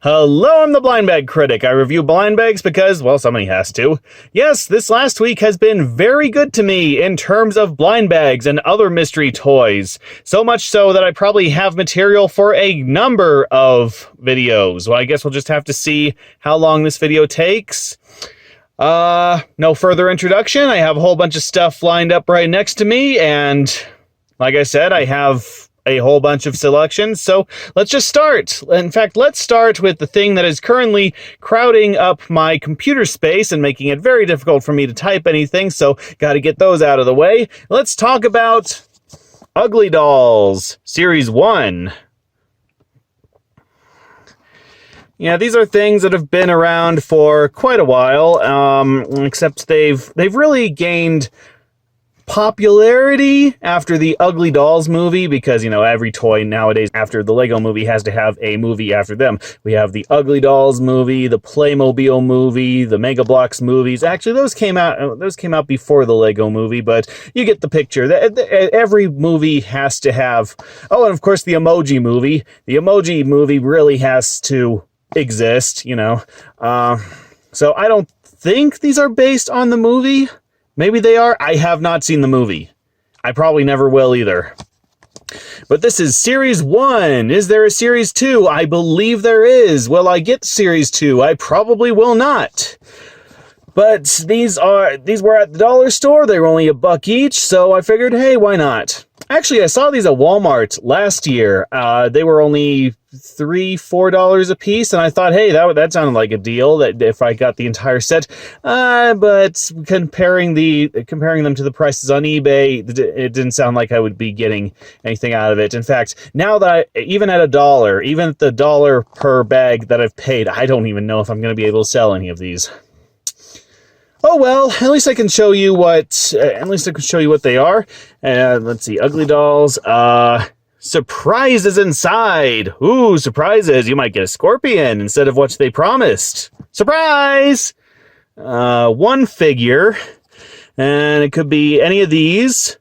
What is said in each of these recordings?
Hello, I'm the Blind Bag Critic. I review blind bags because, well, somebody has to. Yes, this last week has been very good to me in terms of blind bags and other mystery toys. So much so that I probably have material for a number of videos. Well, I guess we'll just have to see how long this video takes. No further introduction. I have a whole bunch of stuff lined up right next to me, and like I said, I have a whole bunch of selections, so let's just start. In fact, let's start with the thing that is currently crowding up my computer space and making it very difficult for me to type anything, so gotta get those out of the way. Let's talk about Ugly Dolls, Series 1. Yeah, these are things that have been around for quite a while, except they've really gained popularity after the Ugly Dolls movie, because, you know, every toy nowadays after the Lego movie has to have a movie after them. We have the Ugly Dolls movie, the Playmobil movie, the Mega Bloks movies. Actually, those came out before the Lego movie, but you get the picture. Every movie has to have... Oh, and of course the Emoji movie. The Emoji movie really has to exist, you know. So I don't think these are based on the movie. Maybe they are. I have not seen the movie. I probably never will either. But this is Series 1. Is there a Series 2? I believe there is. Will I get Series 2? I probably will not. But these were at the dollar store. They were only $1 each, so I figured, hey, why not? Actually, I saw these at Walmart last year. They were only $3, $4 a piece, and I thought, hey, that sounded like a deal that if I got the entire set. But comparing them to the prices on eBay, it didn't sound like I would be getting anything out of it. In fact, now that even at $1, even at the $1 per bag that I've paid, I don't even know if I'm going to be able to sell any of these. Oh well, at least I can show you what they are. Let's see, Ugly Dolls. Surprises inside. Ooh, surprises. You might get a scorpion instead of what they promised. Surprise! One figure, and it could be any of these.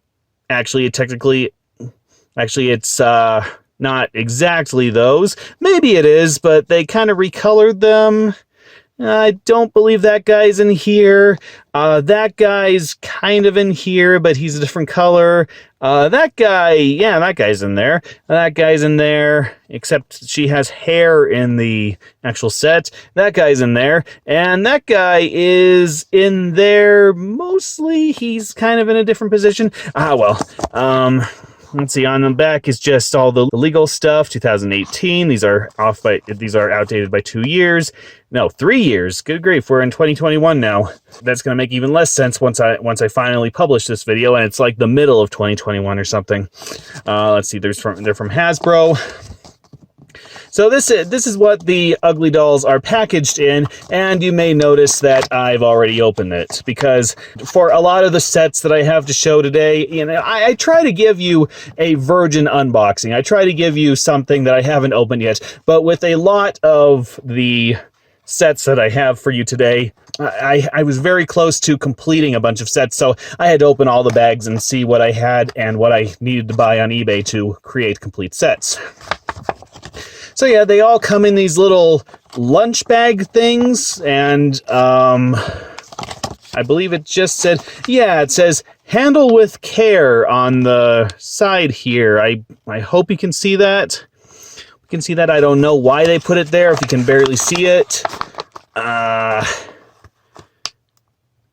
Actually, it's not exactly those. Maybe it is, but they kind of recolored them. I don't believe that guy's in here. That guy's kind of in here, but he's a different color. That guy, yeah, that guy's in there. That guy's in there, except she has hair in the actual set. That guy's in there. And that guy is in there mostly. He's kind of in a different position. Let's see, on the back is just all the legal stuff, 2018. These are outdated by 2 years. No, 3 years. Good grief, we're in 2021 now. That's going to make even less sense once I finally publish this video, and it's like the middle of 2021 or something. Let's see, they're from Hasbro. So this is what the Ugly Dolls are packaged in, and you may notice that I've already opened it, because for a lot of the sets that I have to show today, you know, I try to give you a virgin unboxing. I try to give you something that I haven't opened yet, but with a lot of the sets that I have for you today, I was very close to completing a bunch of sets, so I had to open all the bags and see what I had and what I needed to buy on eBay to create complete sets. So yeah, they all come in these little lunch bag things, and I believe it just said, yeah, it says handle with care on the side here. I hope you can see that. You can see that. I don't know why they put it there if you can barely see it.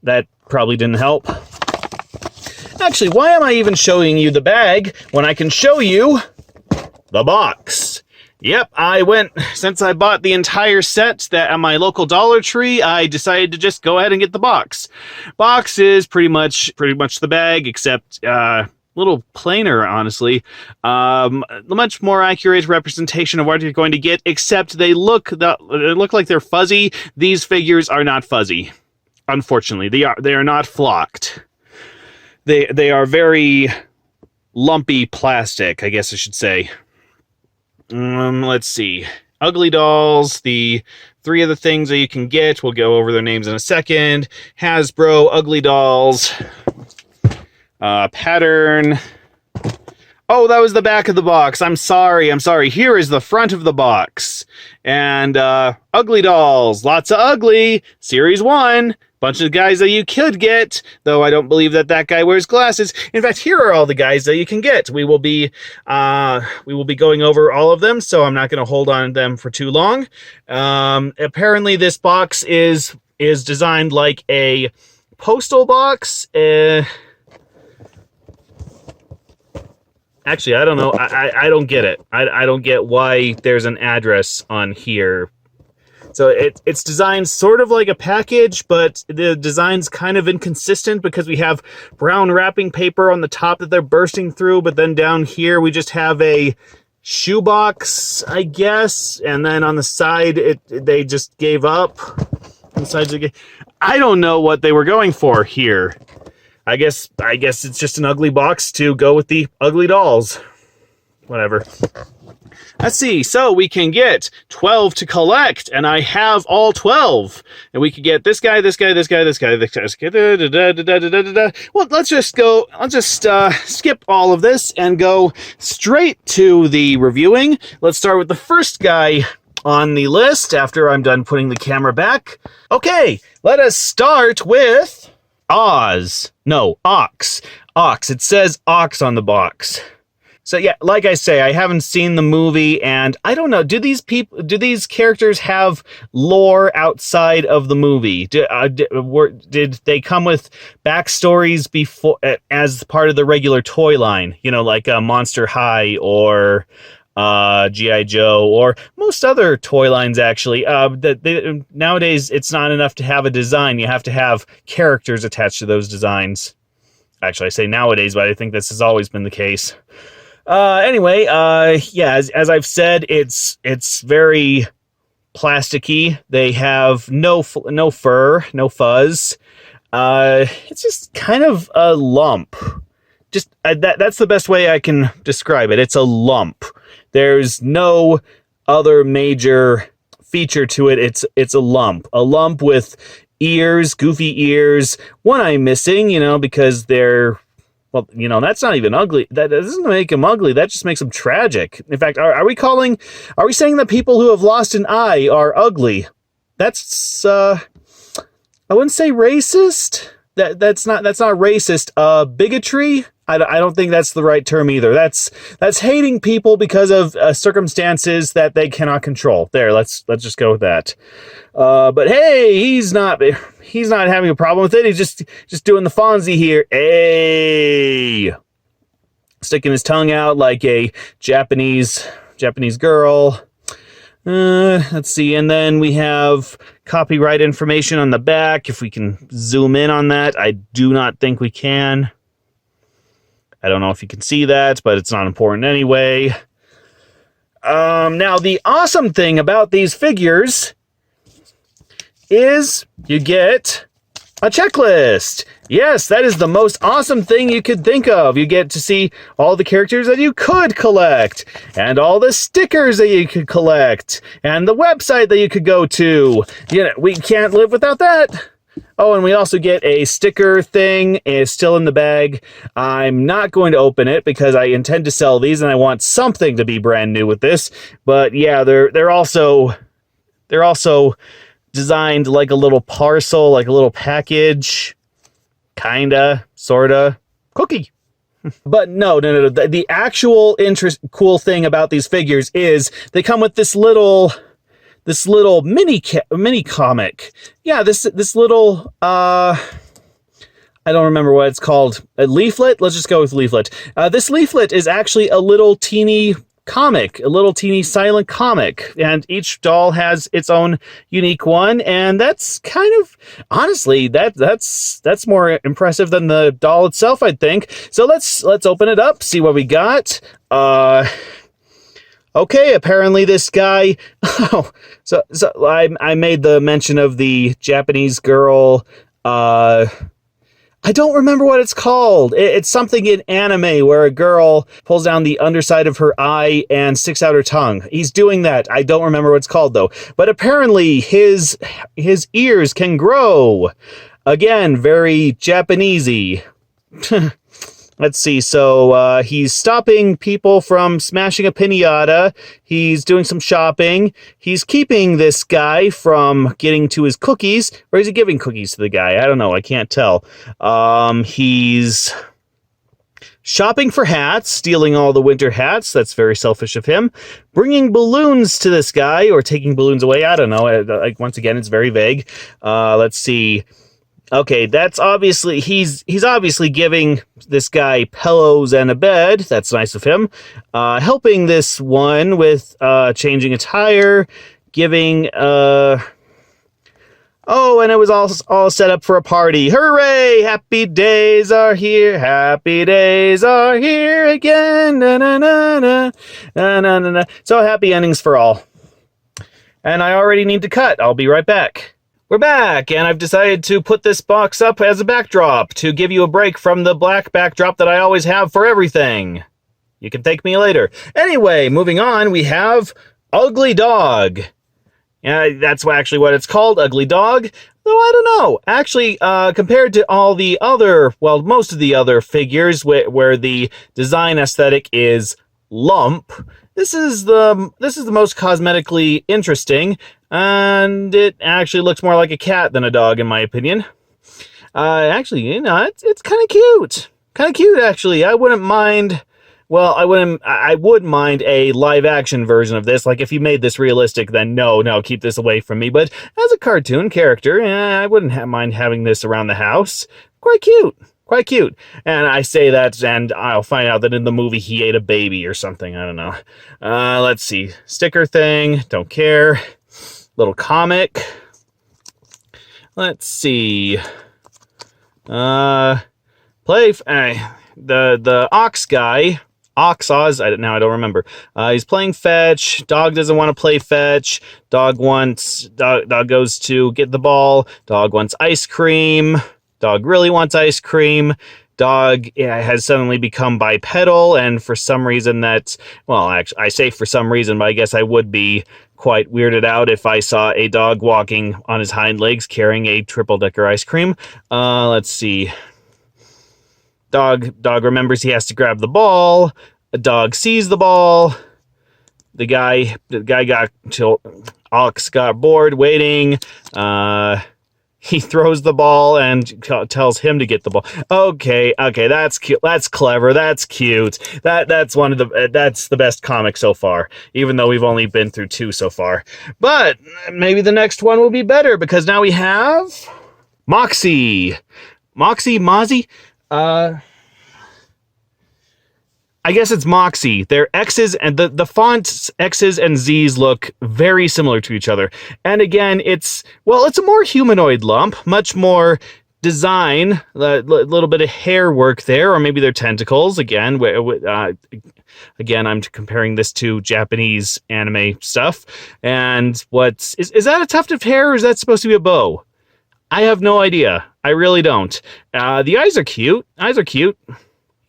That probably didn't help. Actually, why am I even showing you the bag when I can show you the box? Yep, since I bought the entire set at my local Dollar Tree, I decided to just go ahead and get the box. Box is pretty much the bag, except a little plainer, honestly. Much more accurate representation of what you're going to get, except they look like they're fuzzy. These figures are not fuzzy. Unfortunately, they are not flocked. They are very lumpy plastic, I guess I should say. Let's see. Ugly Dolls, the 3 of the things that you can get. We'll go over their names in a second. Hasbro, Ugly Dolls, pattern, Oh, that was the back of the box. I'm sorry. Here is the front of the box. And, Ugly Dolls. Lots of ugly. Series 1. Bunch of guys that you could get, though I don't believe that guy wears glasses. In fact, here are all the guys that you can get. We will be going over all of them, so I'm not going to hold on to them for too long. Apparently, this box is designed like a postal box. Actually, I don't know. I don't get it. I don't get why there's an address on here. So it's designed sort of like a package, but the design's kind of inconsistent because we have brown wrapping paper on the top that they're bursting through, but then down here we just have a shoebox, I guess, and then on the side they just gave up. On the sides I don't know what they were going for here. I guess it's just an ugly box to go with the ugly dolls. Whatever. Let's see, so we can get 12 to collect, and I have all 12. And we can get this guy, this guy, this guy, this guy, this guy, Well, let's just skip all of this and go straight to the reviewing. Let's start with the first guy on the list after I'm done putting the camera back. Okay, let us start with Oz. No, Ox. Ox. It says Ox on the box. So yeah, like I say, I haven't seen the movie, and I don't know. Do these characters have lore outside of the movie? Did they come with backstories before, as part of the regular toy line? You know, like Monster High or G.I. Joe or most other toy lines. Actually, nowadays it's not enough to have a design; you have to have characters attached to those designs. Actually, I say nowadays, but I think this has always been the case. Anyway, yeah, as I've said, it's very plasticky. They have no fur, no fuzz. It's just kind of a lump. Just that's the best way I can describe it. It's a lump. There's no other major feature to it. It's a lump with ears, goofy ears, one eye missing, because they're, well, that's not even ugly. That doesn't make them ugly. That just makes them tragic. In fact, are we saying that people who have lost an eye are ugly? That's, I wouldn't say racist. That's not racist. Bigotry? I don't think that's the right term either. That's hating people because of circumstances that they cannot control. There, let's just go with that. But hey, he's not having a problem with it. He's just doing the Fonzie here. Hey, sticking his tongue out like a Japanese girl. Let's see, and then we have copyright information on the back. If we can zoom in on that, I do not think we can. I don't know if you can see that, but it's not important anyway. Now, the awesome thing about these figures is you get a checklist. Yes, that is the most awesome thing you could think of. You get to see all the characters that you could collect, and all the stickers that you could collect, and the website that you could go to. We can't live without that. Oh, and we also get a sticker thing. It's still in the bag. I'm not going to open it because I intend to sell these, and I want something to be brand new with this. But yeah, they're also designed like a little parcel, like a little package, kinda, sorta, cookie. But no. The actual cool thing about these figures is they come with this little mini comic. Yeah, this little I don't remember what it's called. A leaflet? Let's just go with leaflet. This leaflet is actually a little teeny comic, a little teeny silent comic, and each doll has its own unique one, and that's kind of, honestly, that's more impressive than the doll itself, I think. So let's open it up, see what we got. Okay, apparently this guy, so I made the mention of the Japanese girl, I don't remember what it's called. It's something in anime where a girl pulls down the underside of her eye and sticks out her tongue. He's doing that. I don't remember what it's called, though. But apparently his ears can grow. Again, very Japanesey. Let's see. So he's stopping people from smashing a piñata. He's doing some shopping. He's keeping this guy from getting to his cookies. Or is he giving cookies to the guy? I don't know. I can't tell. He's shopping for hats, stealing all the winter hats. That's very selfish of him. Bringing balloons to this guy, or taking balloons away. I don't know. Like, once again, it's very vague. Let's see. Okay, that's obviously, he's obviously giving this guy pillows and a bed. That's nice of him. Helping this one with changing a tire, giving oh, and it was all set up for a party. Hooray! Happy days are here. Happy days are here again. Na na na na na na na. So happy endings for all. And I already need to cut. I'll be right back. We're back, and I've decided to put this box up as a backdrop to give you a break from the black backdrop that I always have for everything. You can thank me later. Anyway, moving on, we have Ugly Dog. Yeah, that's actually what it's called, Ugly Dog. Though I don't know. Actually, compared to all the other, well, most of the other figures where the design aesthetic is lump, this is the most cosmetically interesting, and it actually looks more like a cat than a dog, in my opinion. Actually, you know, it's kind of cute. Kind of cute, actually. I wouldn't mind. Well, I would mind a live-action version of this. Like, if you made this realistic, then no, keep this away from me. But as a cartoon character, I wouldn't mind having this around the house. Quite cute. Quite cute. And I say that, and I'll find out that in the movie he ate a baby or something. I don't know. Let's see. Sticker thing. Don't care. Little comic. Let's see. The ox guy. Oz, I don't remember. He's playing fetch. Dog doesn't want to play fetch. Dog goes to get the ball. Dog wants ice cream. Dog really wants ice cream. Dog has suddenly become bipedal, and for some reason actually, I say for some reason, but I guess I would be quite weirded out if I saw a dog walking on his hind legs carrying a triple-decker ice cream. Let's see. Dog remembers he has to grab the ball. A dog sees the ball. The guy Ox got bored waiting. He throws the ball and tells him to get the ball. Okay, that's cute. That's clever. That's cute. That's the best comic so far, even though we've only been through 2 so far. But maybe the next one will be better, because now we have Mozzie. I guess it's Moxie. Their X's and the fonts X's and Z's look very similar to each other. And again, it's a more humanoid lump, much more design, a little bit of hair work there, or maybe they're tentacles. Again, I'm comparing this to Japanese anime stuff. And is that a tuft of hair, or is that supposed to be a bow? I have no idea. I really don't. The eyes are cute.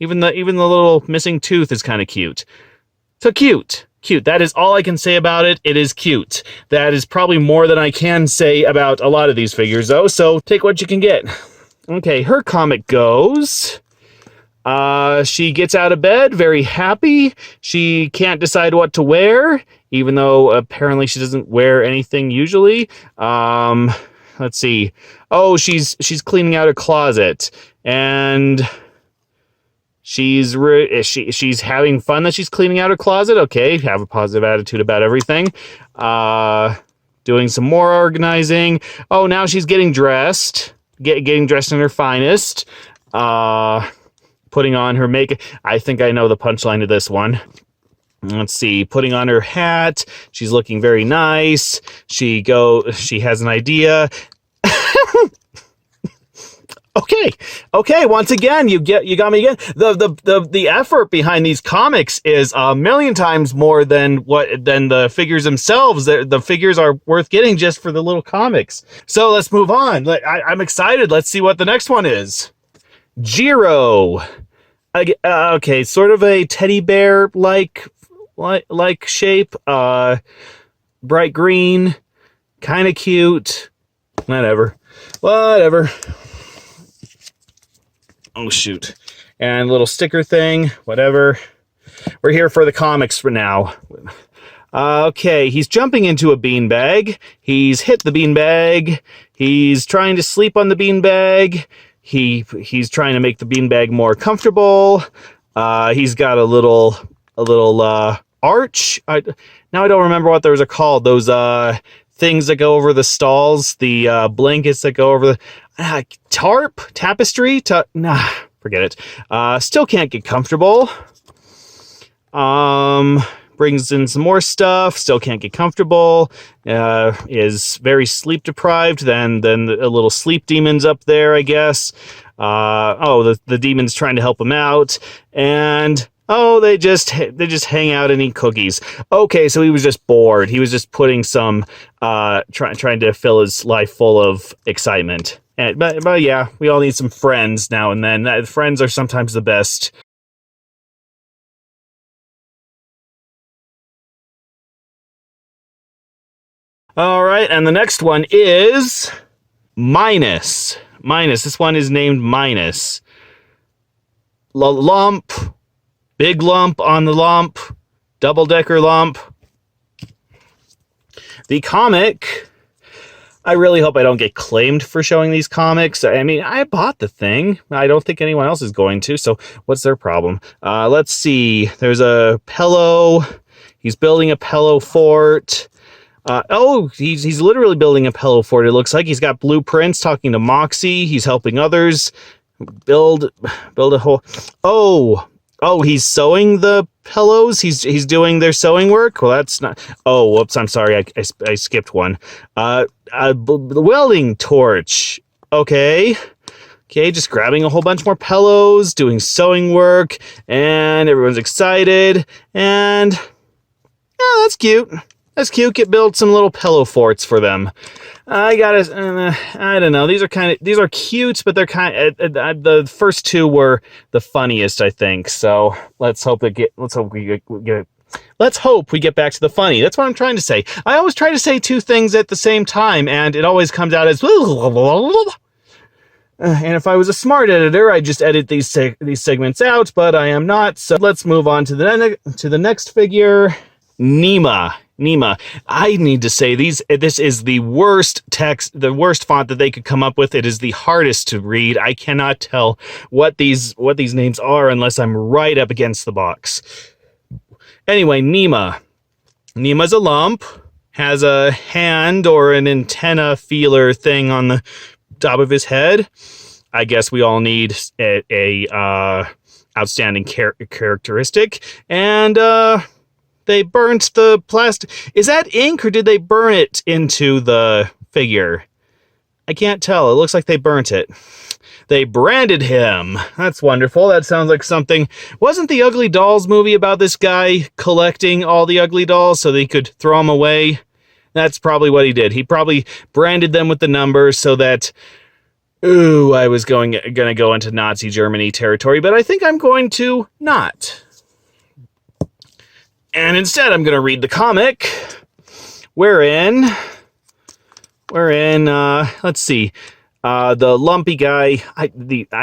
Even the little missing tooth is kind of cute. So cute. That is all I can say about it. It is cute. That is probably more than I can say about a lot of these figures, though, so take what you can get. Okay, her comic goes. She gets out of bed, very happy. She can't decide what to wear, even though apparently she doesn't wear anything usually. Let's see. Oh, she's cleaning out a closet, and she's having fun that she's cleaning out her closet. Okay, have a positive attitude about everything. Doing some more organizing. Oh, now she's getting dressed. Getting dressed in her finest. Putting on her makeup. I think I know the punchline of this one. Let's see. Putting on her hat. She's looking very nice. She has an idea. Okay. Once again, you got me again. The effort behind these comics is a million times more than the figures themselves. The figures are worth getting just for the little comics. So let's move on. I'm excited. Let's see what the next one is. Jiro. Okay, sort of a teddy bear like shape. Bright green, kind of cute. Whatever. Oh, shoot. and a little sticker thing, whatever. We're here for the comics for now. Okay, he's jumping into a beanbag. He's hit the beanbag. He's trying to sleep on the beanbag. He's trying to make the beanbag more comfortable. He's got a little arch. Now I don't remember what those are called. Those things that go over the stalls, the blankets that go over the tapestry. Nah, forget it. Still can't get comfortable. Brings in some more stuff. Still can't get comfortable. Is very sleep deprived. Then a little sleep demon's up there, I guess. The demon's trying to help him out, and they just hang out and eat cookies. Okay, so he was just bored. He was just putting some trying to fill his life full of excitement. But yeah, we all need some friends now and then. Friends are sometimes the best. All right, and the next one is Minus. This one is named Minus. Lump, big lump on the lump, double-decker lump. The comic, I really hope I don't get claimed for showing these comics. I mean, I bought the thing. I don't think anyone else is going to, so what's their problem? Let's see. There's a pillow. He's building a pillow fort. He's literally building a pillow fort. It looks like he's got blueprints, talking to Moxie. He's helping others build a whole. He's sewing the pillows. He's doing their sewing work. Well, that's not. Oh, whoops! I'm sorry. I skipped one. The welding torch. Okay, just grabbing a whole bunch more pillows, doing sewing work, and everyone's excited. And that's cute. That's cute. Build some little pillow forts for them. I don't know. These are cute, but they're the first two were the funniest, I think. So let's hope we get back to the funny. That's what I'm trying to say. I always try to say two things at the same time, and it always comes out as. And if I was a smart editor, I'd just edit these segments out, but I am not. So let's move on to the next figure, Nema. I need to say this is the worst text, the worst font that they could come up with. It is the hardest to read. I cannot tell what these names are unless I'm right up against the box. Anyway, Nema. Nema's a lump, has a hand or an antenna feeler thing on the top of his head. I guess we all need a outstanding characteristic, and they burnt the plastic. Is that ink, or did they burn it into the figure? I can't tell. It looks like they burnt it. They branded him. That's wonderful. That sounds like something. Wasn't the Ugly Dolls movie about this guy collecting all the ugly dolls so they could throw them away? That's probably what he did. He probably branded them with the numbers so that... Ooh, I was gonna go into Nazi Germany territory, but I think I'm going to not. And instead, I'm going to read the comic, wherein, let's see, the lumpy guy, I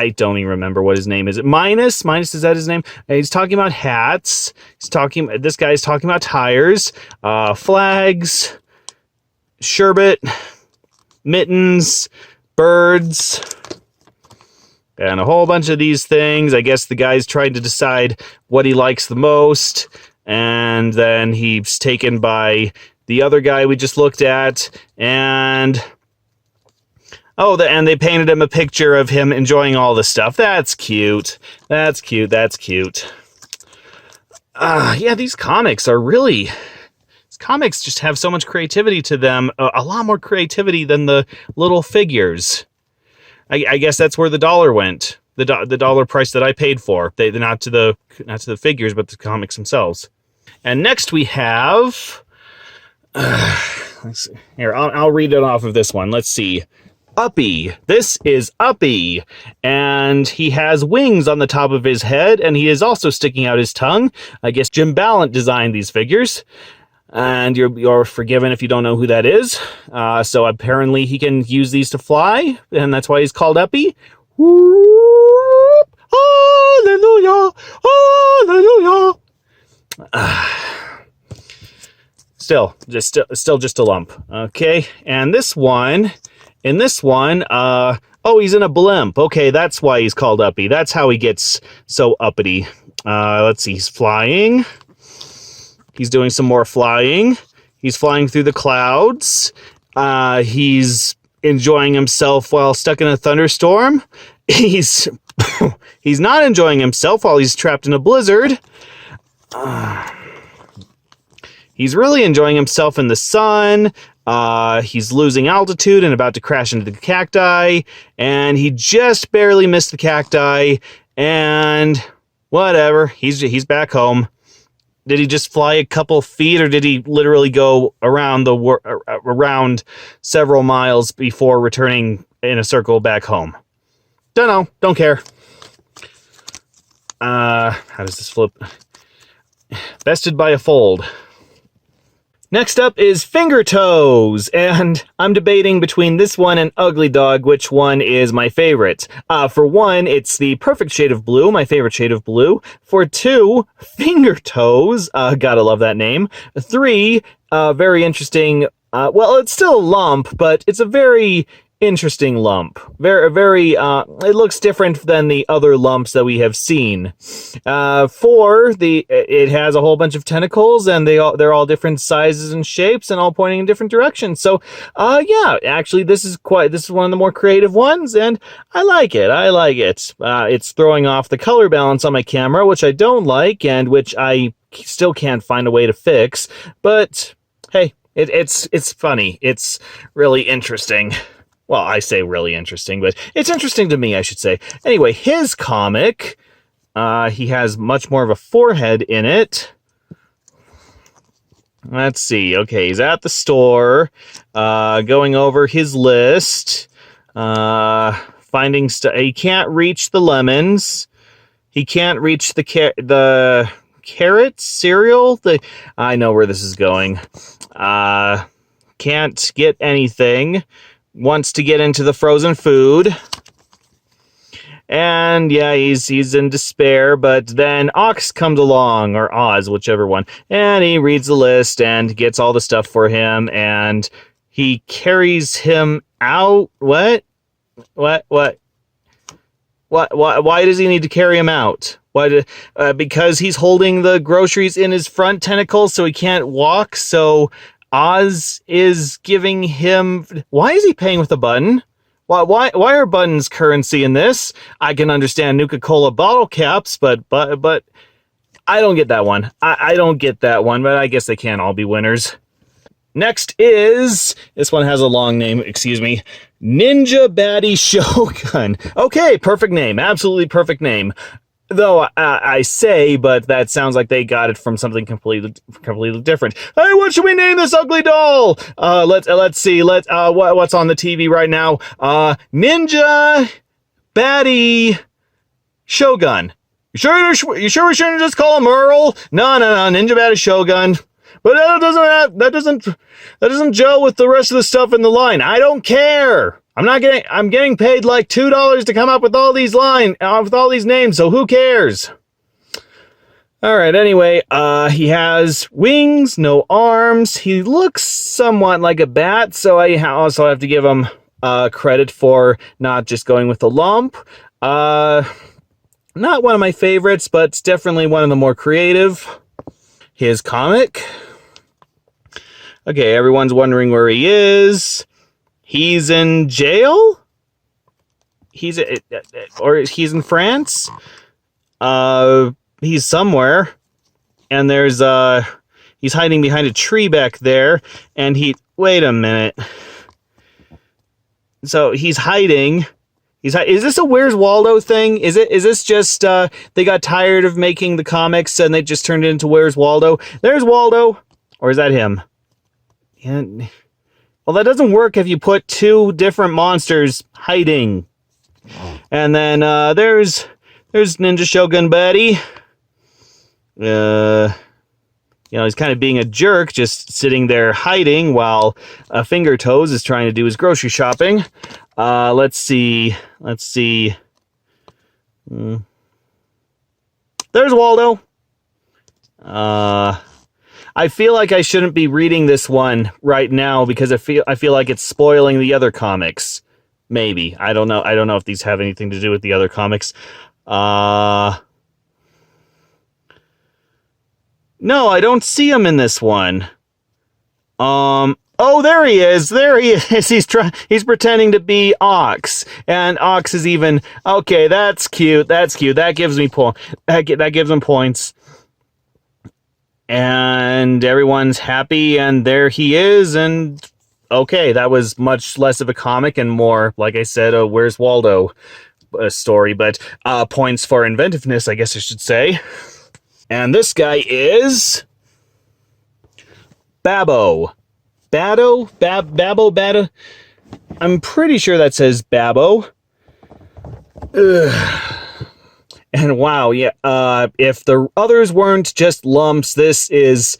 don't even remember what his name is. Minus, is that his name? He's talking about hats. This guy's talking about tires, flags, sherbet, mittens, birds, and a whole bunch of these things. I guess the guy's trying to decide what he likes the most. And then he's taken by the other guy we just looked at, and and they painted him a picture of him enjoying all the stuff. That's cute. Yeah, these comics just have so much creativity to them, a lot more creativity than the little figures. I guess that's where the dollar went. The dollar price that I paid for. Not to the figures, but the comics themselves. And next we have, let's see. Here, I'll read it off of this one. Let's see. Uppy. This is Uppy. And he has wings on the top of his head, and he is also sticking out his tongue. I guess Jim Ballant designed these figures. And you're forgiven if you don't know who that is. So apparently he can use these to fly, and that's why he's called Uppy. Whoop! Oh, Hallelujah! Hallelujah! Still just a lump. Okay, and in this one, oh, he's in a blimp. Okay, that's why he's called Uppy. That's how he gets so uppity. Let's see, he's flying. He's doing some more flying. He's flying through the clouds. He's enjoying himself while stuck in a thunderstorm. He's he's not enjoying himself while he's trapped in a blizzard. He's really enjoying himself in the sun. He's losing altitude and about to crash into the cacti. And he just barely missed the cacti. And whatever, he's back home. Did he just fly a couple feet, or did he literally go around several miles before returning in a circle back home? Don't know. Don't care. How does this flip? Bested by a fold. Next up is Finger Toes, and I'm debating between this one and Ugly Dog, which one is my favorite. For one, it's the perfect shade of blue, my favorite shade of blue. For two, Finger Toes, gotta love that name. Three, very interesting, well, it's still a lump, but it's a very interesting lump. Very, it looks different than the other lumps that we have seen. Four, it has a whole bunch of tentacles, and they're all different sizes and shapes, and all pointing in different directions. So, yeah, actually, this is one of the more creative ones, and I like it. It's throwing off the color balance on my camera, which I don't like, and which I still can't find a way to fix. But hey, it's funny. It's really interesting. Well, I say really interesting, but it's interesting to me, I should say. Anyway, his comic, he has much more of a forehead in it. Let's see. Okay, he's at the store, going over his list, finding stuff. He can't reach the lemons. He can't reach the carrot cereal. I know where this is going. Can't get anything. Wants to get into the frozen food. And yeah, he's in despair, but then Ox comes along, or Oz, whichever one, and he reads the list and gets all the stuff for him, and he carries him out. What? Why does he need to carry him out? Because he's holding the groceries in his front tentacles, so he can't walk, so Oz is giving him... Why is he paying with a button? Why are buttons currency in this? I can understand Nuka-Cola bottle caps, but I don't get that one. I don't get that one, but I guess they can't all be winners. Next is... This one has a long name, excuse me. Ninja Baddie Shogun. Okay, perfect name. Absolutely perfect name. Though I say, but that sounds like they got it from something completely different. Hey, what should we name this ugly doll? Let's see. What's on the TV right now? Ninja Baddie Shogun. You sure we shouldn't just call him Earl? No. Ninja Baddie Shogun. But that doesn't gel with the rest of the stuff in the line. I don't care. I'm getting paid like $2 to come up with all these names, so who cares? Alright, anyway, he has wings, no arms. He looks somewhat like a bat, so I also have to give him credit for not just going with the lump. Not one of my favorites, but it's definitely one of the more creative. His comic. Okay, everyone's wondering where he is. He's in jail? He's in France? He's somewhere. And there's, he's hiding behind a tree back there. And wait a minute. So he's hiding. Is this a Where's Waldo thing? Is this just, they got tired of making the comics and they just turned it into Where's Waldo? There's Waldo. Or is that him? And... Well, that doesn't work if you put two different monsters hiding. And then there's Ninja Shogun Buddy. He's kind of being a jerk, just sitting there hiding while Finger Toes is trying to do his grocery shopping. Let's see. there's Waldo. I feel like I shouldn't be reading this one right now because I feel like it's spoiling the other comics. Maybe. I don't know. I don't know if these have anything to do with the other comics. No, I don't see him in this one. Oh, there he is. There he is. He's pretending to be Ox, and Ox is even okay. That's cute. That's cute. That gives me that gives him points. And everyone's happy, and there he is. And okay, that was much less of a comic and more, like I said, a Where's Waldo story. But points for inventiveness, I guess I should say. And this guy is Babbo. Babbo. I'm pretty sure that says Babbo. Ugh. And wow, yeah. If the others weren't just lumps, this is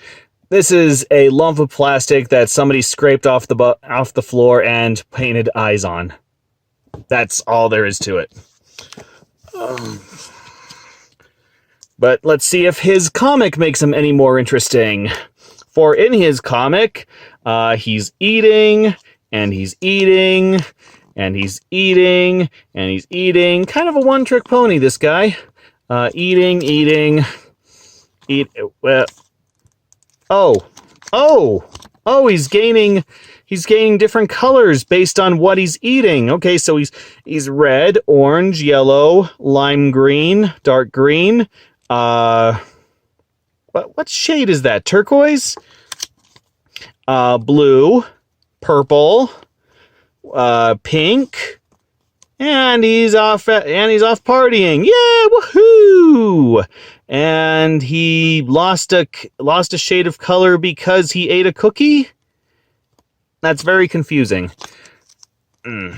a lump of plastic that somebody scraped off the floor and painted eyes on. That's all there is to it. But let's see if his comic makes him any more interesting. For in his comic, he's eating, and he's eating, and he's eating, and he's eating. Kind of a one-trick pony, this guy. Eating. He's gaining different colors based on what he's eating. Okay, so he's red, orange, yellow, lime green, dark green. What shade is that? Turquoise? Blue, purple, pink, and he's off partying. Yeah, woohoo! And he lost a shade of color because he ate a cookie. That's very confusing. Okay,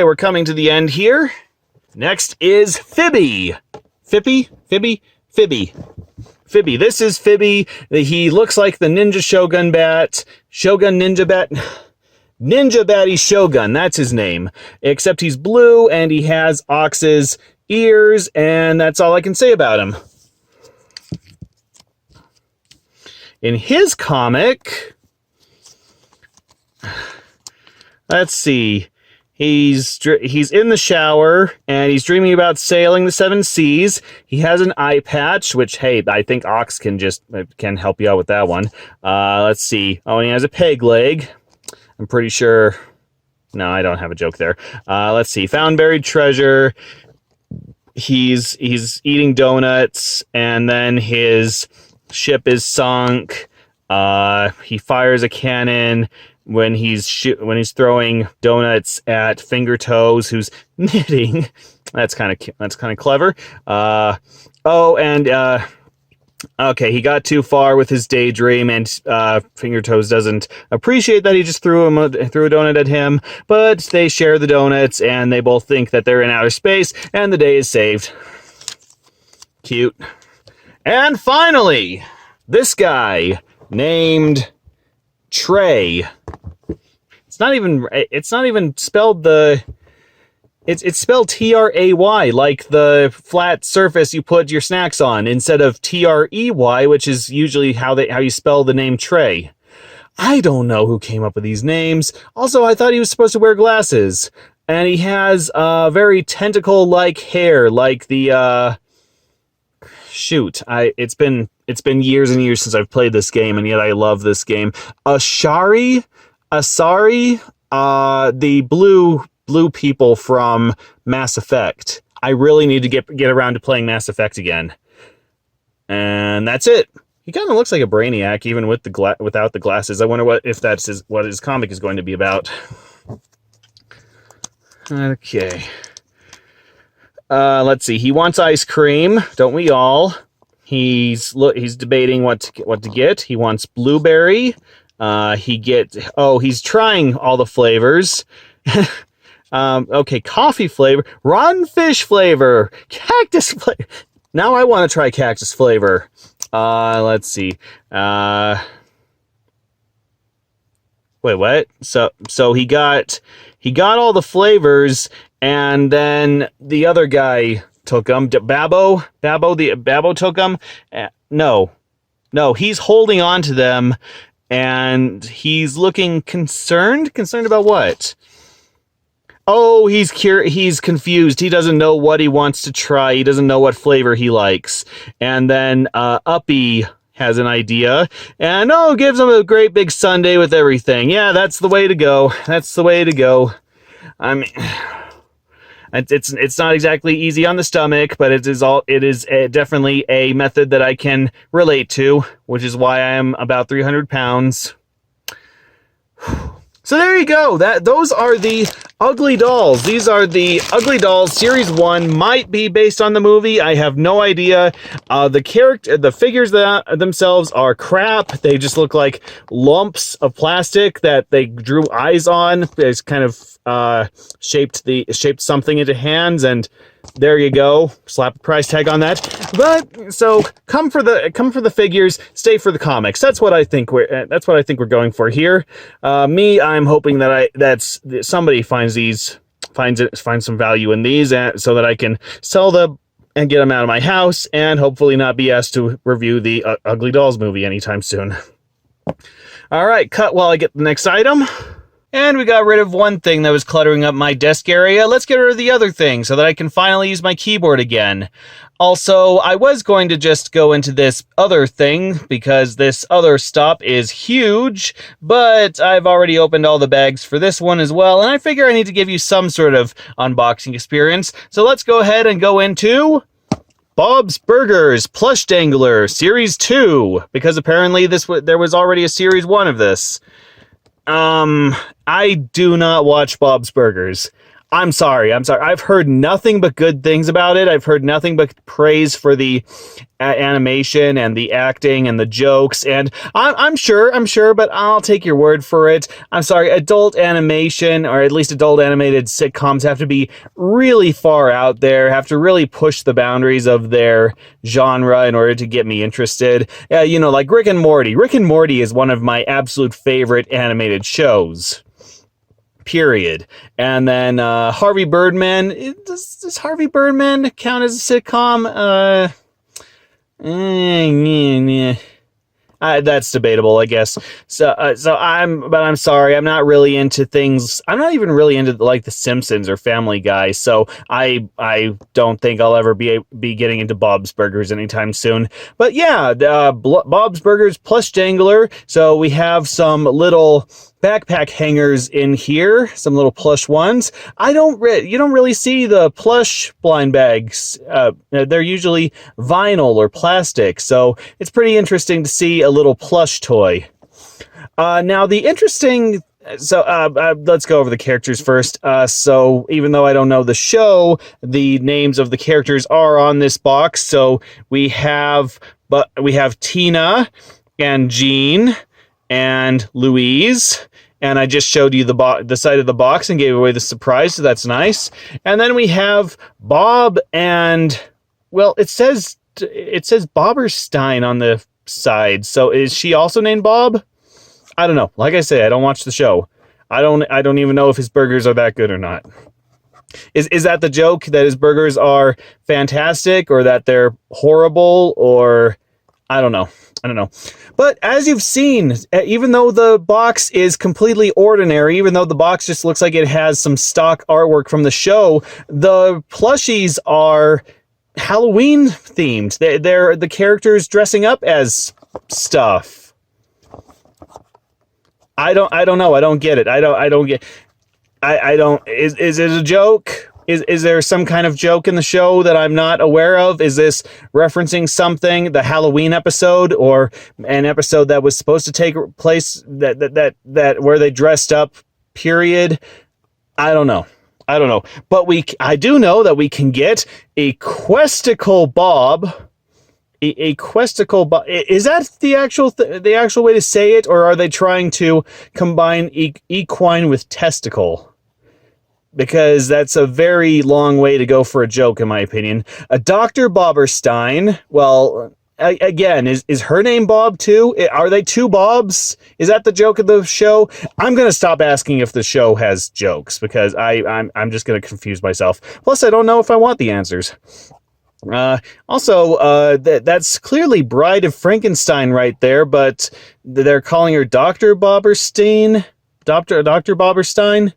we're coming to the end here. Next is Fibby. Fibby. This is Fibby. He looks like the Ninja Shogun bat. Ninja Batty Shogun, that's his name. Except he's blue and he has Ox's ears, and that's all I can say about him. In his comic, let's see. He's in the shower, and he's dreaming about sailing the 7 seas. He has an eye patch, which, hey, I think Ox can help you out with that one. Let's see. Oh, and he has a peg leg. I'm pretty sure... No, I don't have a joke there. Let's see. Found buried treasure. He's eating donuts, and then his ship is sunk. He fires a cannon when he's throwing donuts at Finger Toes, who's knitting. That's kind of clever. Okay, he got too far with his daydream, and Finger Toes doesn't appreciate that he just threw a donut at him. But they share the donuts, and they both think that they're in outer space, and the day is saved. Cute. And finally, this guy named Trey. It's not even spelled it's spelled T-R-A-Y, like the flat surface you put your snacks on, instead of T-R-E-Y, which is usually how you spell the name Trey. I don't know who came up with these names. Also, I thought he was supposed to wear glasses. And he has very tentacle-like hair, like the it's been years and years since I've played this game, and yet I love this game. Asari, the blue people from Mass Effect. I really need to get around to playing Mass Effect again. And that's it. He kind of looks like a brainiac, even with without the glasses. I wonder what his comic is going to be about. Okay. Let's see. He wants ice cream, don't we all? He's debating what to get. He wants blueberry. He's trying all the flavors. Okay, coffee flavor, rotten fish flavor, cactus flavor. Now I want to try cactus flavor. Let's see. Wait, what? So he got all the flavors, and then the other guy took them. Babbo took them. No, he's holding on to them, and he's looking concerned. Concerned about what? Oh, he's confused. He doesn't know what he wants to try. He doesn't know what flavor he likes. And then Uppy has an idea, and gives him a great big sundae with everything. Yeah, that's the way to go. That's the way to go. I mean, it's not exactly easy on the stomach, but it is definitely a method that I can relate to, which is why I am about 300 pounds. So there you go. Those are the Ugly Dolls. These are the Ugly Dolls. Series 1 might be based on the movie. I have no idea. The figures themselves are crap. They just look like lumps of plastic that they drew eyes on. They kind of shaped something into hands, and there you go. Slap a price tag on that. But so come for the figures, stay for the comics. That's what I think we're going for here. I'm hoping that somebody finds some value in these, so that I can sell them and get them out of my house, and hopefully not be asked to review the Ugly Dolls movie anytime soon. All right, cut while I get the next item. And we got rid of one thing that was cluttering up my desk area. Let's get rid of the other thing so that I can finally use my keyboard again. Also, I was going to just go into this other thing because this other stop is huge, but I've already opened all the bags for this one as well, and I figure I need to give you some sort of unboxing experience. So let's go ahead and go into Bob's Burgers Plush Dangler Series 2, because apparently there was already a Series 1 of this. I do not watch Bob's Burgers. I'm sorry. I've heard nothing but good things about it. I've heard nothing but praise for the animation and the acting and the jokes. And I'm sure, but I'll take your word for it. I'm sorry. Adult animation, or at least adult animated sitcoms, have to be really far out there, have to really push the boundaries of their genre in order to get me interested. Like Rick and Morty. Rick and Morty is one of my absolute favorite animated shows. Period. And then Harvey Birdman. Does Harvey Birdman count as a sitcom? That's debatable, I guess. I'm sorry. I'm not really into things. I'm not even really into like The Simpsons or Family Guy. So I don't think I'll ever be getting into Bob's Burgers anytime soon. But yeah, Bob's Burgers Plush Dangler. So we have some little backpack hangers in here, some little plush ones. You don't really see the plush blind bags. They're usually vinyl or plastic, so it's pretty interesting to see a little plush toy. Now the interesting. So let's go over the characters first. So even though I don't know the show, the names of the characters are on this box. So we have Tina and Jean and Louise. And I just showed you the side of the box and gave away the surprise, so that's nice. And then we have Bob and, well, it says Bobberstein on the side. So is she also named Bob? I don't know. Like I say, I don't watch the show. I don't even know if his burgers are that good or not. Is that the joke, that his burgers are fantastic, or that they're horrible, or I don't know. But as you've seen, even though the box is completely ordinary, even though the box just looks like it has some stock artwork from the show, the plushies are Halloween themed. They're the characters dressing up as stuff. I don't know. I don't get it. Is it a joke? Is there some kind of joke in the show that I'm not aware of? Is this referencing something, the Halloween episode, or an episode that was supposed to take place that where they dressed up, period? I don't know. But I do know that we can get a Questicle Bob. A Questicle Bob. Is that the actual way to say it, or are they trying to combine equine with testicle? Because that's a very long way to go for a joke, in my opinion. A Dr. Bobberstein. Well, again, is her name Bob too? Are they two Bobs? Is that the joke of the show? I'm gonna stop asking if the show has jokes because I'm just gonna confuse myself. Plus, I don't know if I want the answers. Also, that's clearly Bride of Frankenstein right there, but they're calling her Dr. Bobberstein? Dr. Bobberstein?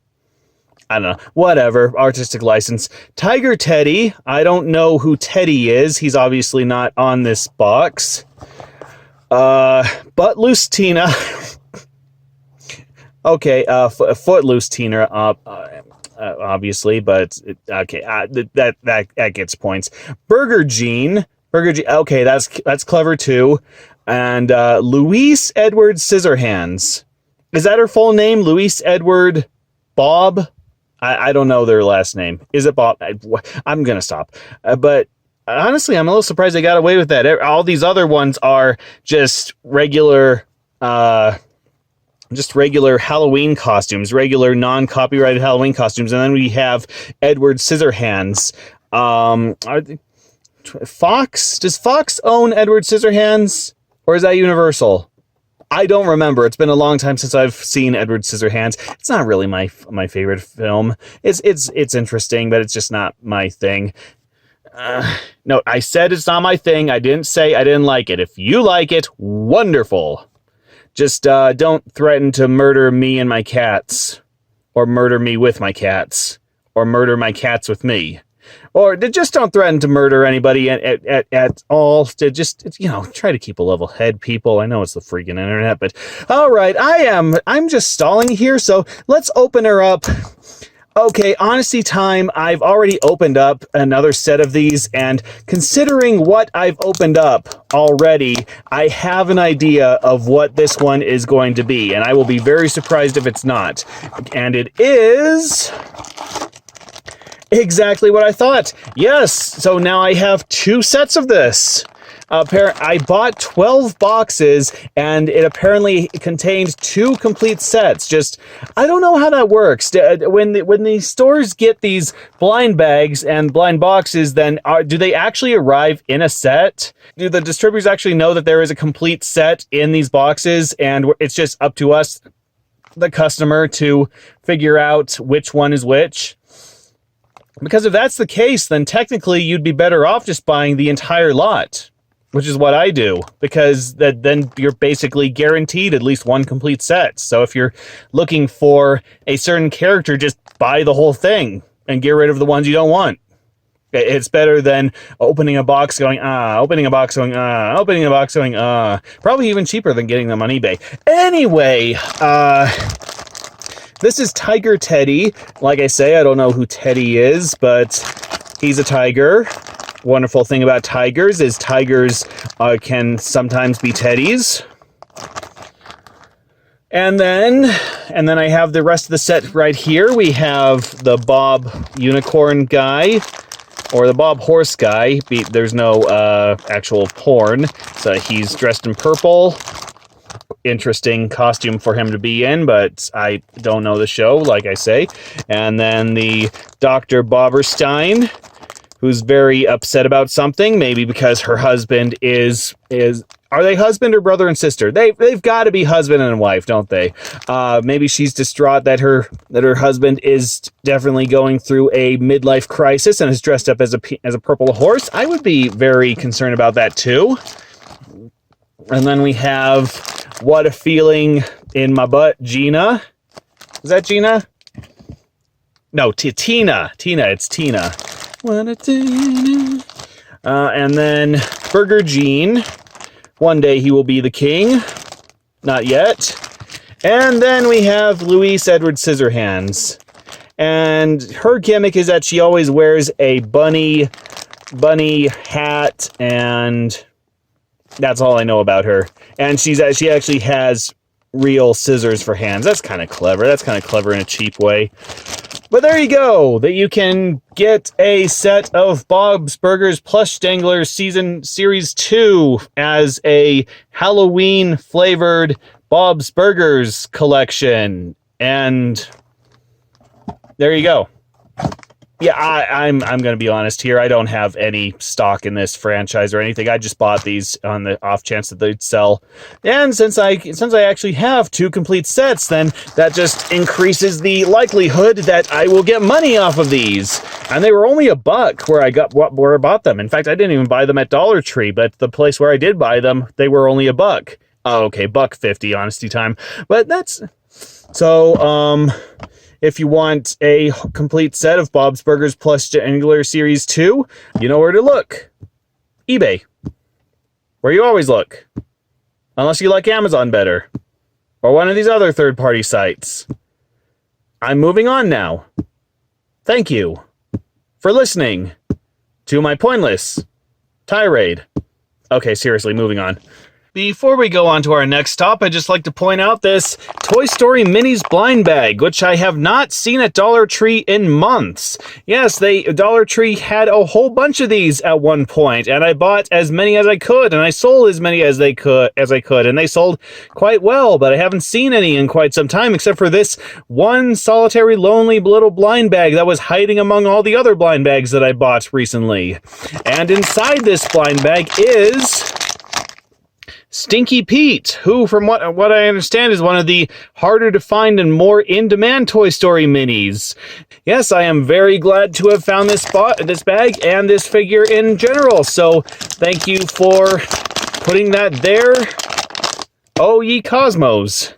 I don't know. Whatever. Artistic license. Tiger Teddy. I don't know who Teddy is. He's obviously not on this box. Butt-loose Tina. Okay, Footloose Tina, obviously, but okay, that gets points. Burger Gene. Okay, that's clever too. And Louise Edward Scissorhands. Is that her full name? Louise Edward Bob? I don't know their last name. Is it Bob? I'm going to stop. But honestly, I'm a little surprised they got away with that. All these other ones are just regular Halloween costumes, regular non-copyrighted Halloween costumes. And then we have Edward Scissorhands. Fox? Does Fox own Edward Scissorhands? Or is that Universal? I don't remember. It's been a long time since I've seen Edward Scissorhands. It's not really my favorite film. It's interesting, but it's just not my thing. No, I said it's not my thing. I didn't say I didn't like it. If you like it, wonderful. Just don't threaten to murder me and my cats, or murder me with my cats, or murder my cats with me. Or just don't threaten to murder anybody at all. Just, try to keep a level head, people. I know it's the freaking internet, but all right, I'm just stalling here, so let's open her up. Okay, honesty time. I've already opened up another set of these, and considering what I've opened up already, I have an idea of what this one is going to be, and I will be very surprised if it's not. And it is exactly what I thought. Yes, so now I have 2 sets of this. I bought 12 boxes, and it apparently contained 2 complete sets. I don't know how that works. When the stores get these blind bags and blind boxes, then do they actually arrive in a set? Do the distributors actually know that there is a complete set in these boxes, and it's just up to us, the customer, to figure out which one is which? Because if that's the case, then technically you'd be better off just buying the entire lot, which is what I do, because then you're basically guaranteed at least 1 complete set. So if you're looking for a certain character, just buy the whole thing and get rid of the ones you don't want. It's better than opening a box going, opening a box going, opening a box going, Probably even cheaper than getting them on eBay. Anyway, this is Tiger Teddy. Like I say, I don't know who Teddy is, but he's a tiger. Wonderful thing about tigers is tigers can sometimes be teddies. And then I have the rest of the set right here. We have the Bob Unicorn guy, or the Bob Horse guy. There's no actual porn, so he's dressed in purple. Interesting costume for him to be in, but I don't know the show, like I say. And then the Dr. Bobberstein, who's very upset about something, maybe because her husband is are they husband or brother and sister? They've got to be husband and wife, don't they? Maybe she's distraught that her husband is definitely going through a midlife crisis and is dressed up as a purple horse. I would be very concerned about that too. And then we have What a Feeling in My Butt, Gina. Is that Gina? No, Tina. It's Tina. What a Tina. And then Burger Gene. One day he will be the king. Not yet. And then we have Louise Edward Scissorhands. And her gimmick is that she always wears a bunny hat, and that's all I know about her. And she actually has real scissors for hands. That's kind of clever. That's kind of clever in a cheap way. But there you go. That you can get a set of Bob's Burgers Plush Danglers Series 2 as a Halloween flavored Bob's Burgers collection. And there you go. Yeah, I'm going to be honest here. I don't have any stock in this franchise or anything. I just bought these on the off chance that they'd sell. And since I actually have 2 complete sets, then that just increases the likelihood that I will get money off of these. And they were only $1 where I bought them. In fact, I didn't even buy them at Dollar Tree, but the place where I did buy them, they were only $1. Oh, okay, $1.50, honesty time. But that's so. If you want a complete set of Bob's Burgers Plush Dangler Series 2, you know where to look. eBay. Where you always look. Unless you like Amazon better. Or one of these other third-party sites. I'm moving on now. Thank you for listening to my pointless tirade. Okay, seriously, moving on. Before we go on to our next stop, I'd just like to point out this Toy Story Minis blind bag, which I have not seen at Dollar Tree in months. Yes, Dollar Tree had a whole bunch of these at one point, and I bought as many as I could, and I sold as many as I could, and they sold quite well, but I haven't seen any in quite some time, except for this one solitary, lonely little blind bag that was hiding among all the other blind bags that I bought recently. And inside this blind bag is Stinky Pete, who, from what I understand, is one of the harder to find and more in-demand Toy Story minis. Yes, I am very glad to have found this bag and this figure in general, so thank you for putting that there. Oh, ye cosmos.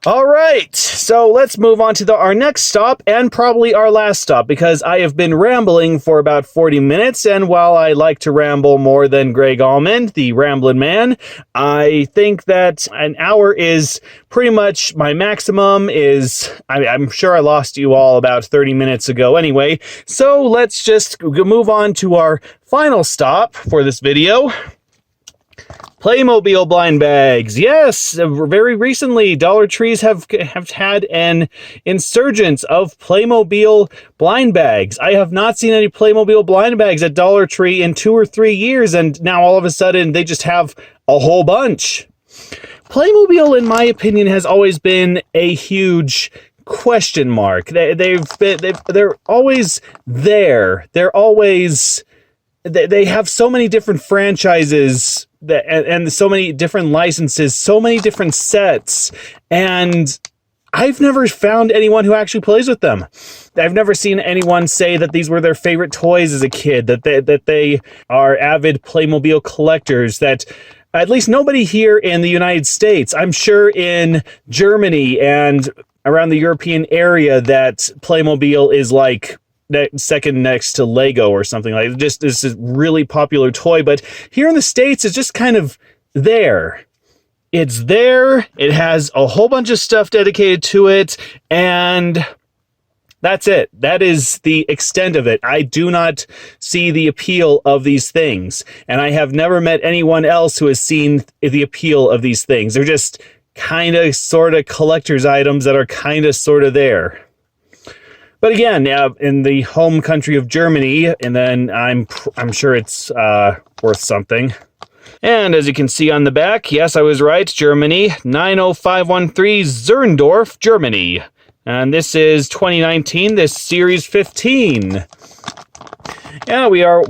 All right, so let's move on to our next stop, and probably our last stop, because I have been rambling for about 40 minutes, and while I like to ramble more than Greg Almond, the Ramblin' Man, I think that an hour is pretty much my maximum. I'm sure I lost you all about 30 minutes ago anyway, so let's just move on to our final stop for this video. Playmobil blind bags. Yes, very recently, Dollar Trees have had an insurgence of Playmobil blind bags. I have not seen any Playmobil blind bags at Dollar Tree in 2 or 3 years, and now all of a sudden they just have a whole bunch. Playmobil, in my opinion, has always been a huge question mark. They're always there. They have so many different franchises and so many different licenses, so many different sets, and I've never found anyone who actually plays with them. I've never seen anyone say that these were their favorite toys as a kid, that they are avid Playmobil collectors, that at least nobody here in the United States. I'm sure in Germany and around the European area that Playmobil is like second next to Lego or something like that. Just this is a really popular toy, but here in the States, it's just kind of there. It's there. It has a whole bunch of stuff dedicated to it, and that's it. That is the extent of it. I do not see the appeal of these things, and I have never met anyone else who has seen the appeal of these things. They're just kind of sort of collector's items that are kind of sort of there. But again, in the home country of Germany, and then I'm sure it's worth something. And as you can see on the back, yes, I was right, Germany, 90513 Zerndorf, Germany. And this is 2019, this Series 15. Yeah, we are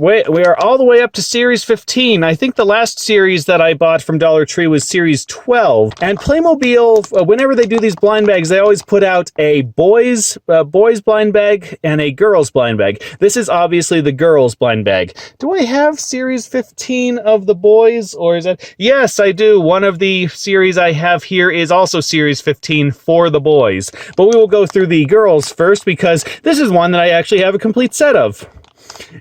all the way up to Series 15. I think the last series that I bought from Dollar Tree was Series 12. And Playmobil, whenever they do these blind bags, they always put out a boys blind bag and a girls blind bag. This is obviously the girls blind bag. Do I have Series 15 of the boys, or is that? Yes, I do. One of the series I have here is also Series 15 for the boys. But we will go through the girls first, because this is one that I actually have a complete set of.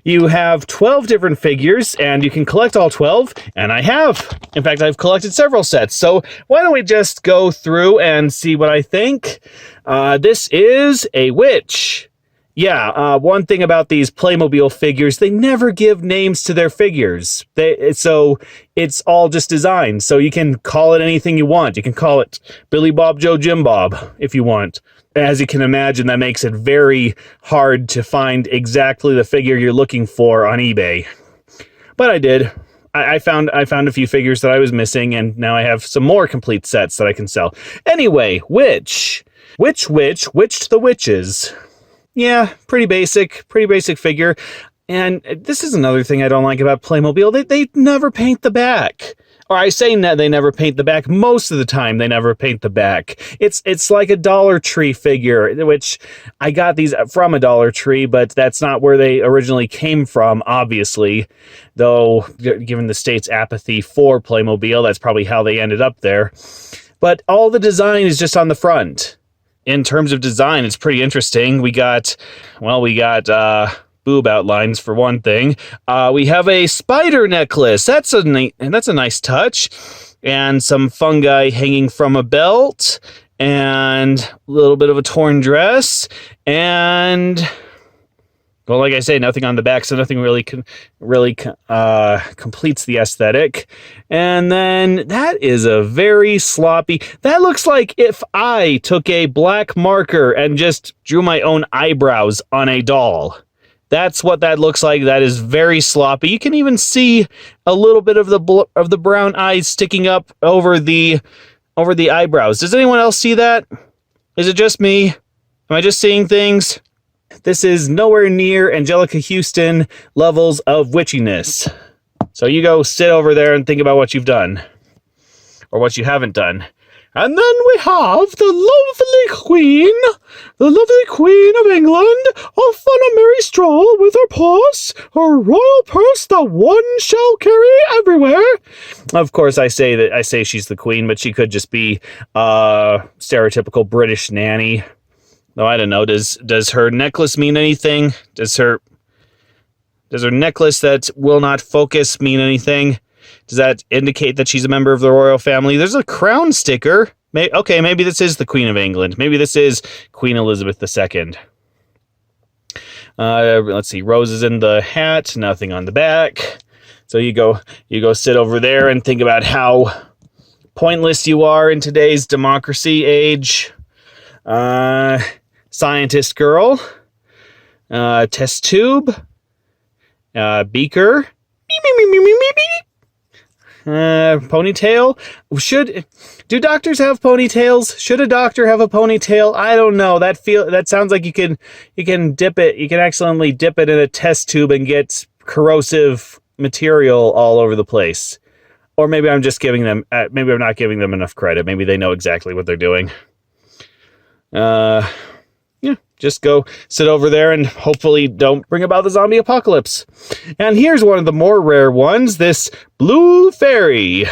You have 12 different figures, and you can collect all 12, and I have. In fact, I've collected several sets, so why don't we just go through and see what I think. This is a witch. Yeah, one thing about these Playmobil figures, they never give names to their figures. So it's all just design, so you can call it anything you want. You can call it Billy Bob Joe Jim Bob if you want. As you can imagine, that makes it very hard to find exactly the figure you're looking for on eBay. But I did. I found a few figures that I was missing, and now I have some more complete sets that I can sell. Anyway, witched the witches. Yeah, pretty basic figure. And this is another thing I don't like about Playmobil. They never paint the back. Or I say they never paint the back. Most of the time, they never paint the back. It's like a Dollar Tree figure, which I got these from a Dollar Tree, but that's not where they originally came from, obviously. Though, given the state's apathy for Playmobil, that's probably how they ended up there. But all the design is just on the front. In terms of design, it's pretty interesting. We got boob outlines for one thing. We have a spider necklace. That's a nice touch. And some fungi hanging from a belt. And a little bit of a torn dress. And, well, like I say, nothing on the back, so nothing really completes the aesthetic. And then that is a very sloppy... That looks like if I took a black marker and just drew my own eyebrows on a doll. That's what that looks like. That is very sloppy. You can even see a little bit of the brown eyes sticking up over the eyebrows. Does anyone else see that? Is it just me? Am I just seeing things? This is nowhere near Angelica Houston levels of witchiness. So you go sit over there and think about what you've done. Or what you haven't done. And then we have the lovely Queen of England, off on a merry stroll with her purse, her royal purse that one shall carry everywhere. Of course, I say she's the Queen, but she could just be stereotypical British nanny. Though I don't know, does her necklace mean anything? Does her necklace that will not focus mean anything? Does that indicate that she's a member of the royal family? There's a crown sticker. Okay, maybe this is the Queen of England. Maybe this is Queen Elizabeth II. Let's see, roses in the hat, nothing on the back. So you go sit over there and think about how pointless you are in today's democracy age. Scientist girl, test tube, beaker, ponytail. Do doctors have ponytails? Should a doctor have a ponytail? I don't know. That sounds like you can dip it. You can accidentally dip it in a test tube and get corrosive material all over the place. Or maybe I'm just maybe I'm not giving them enough credit. Maybe they know exactly what they're doing. Just go sit over there and hopefully don't bring about the zombie apocalypse. And here's one of the more rare ones, this blue fairy.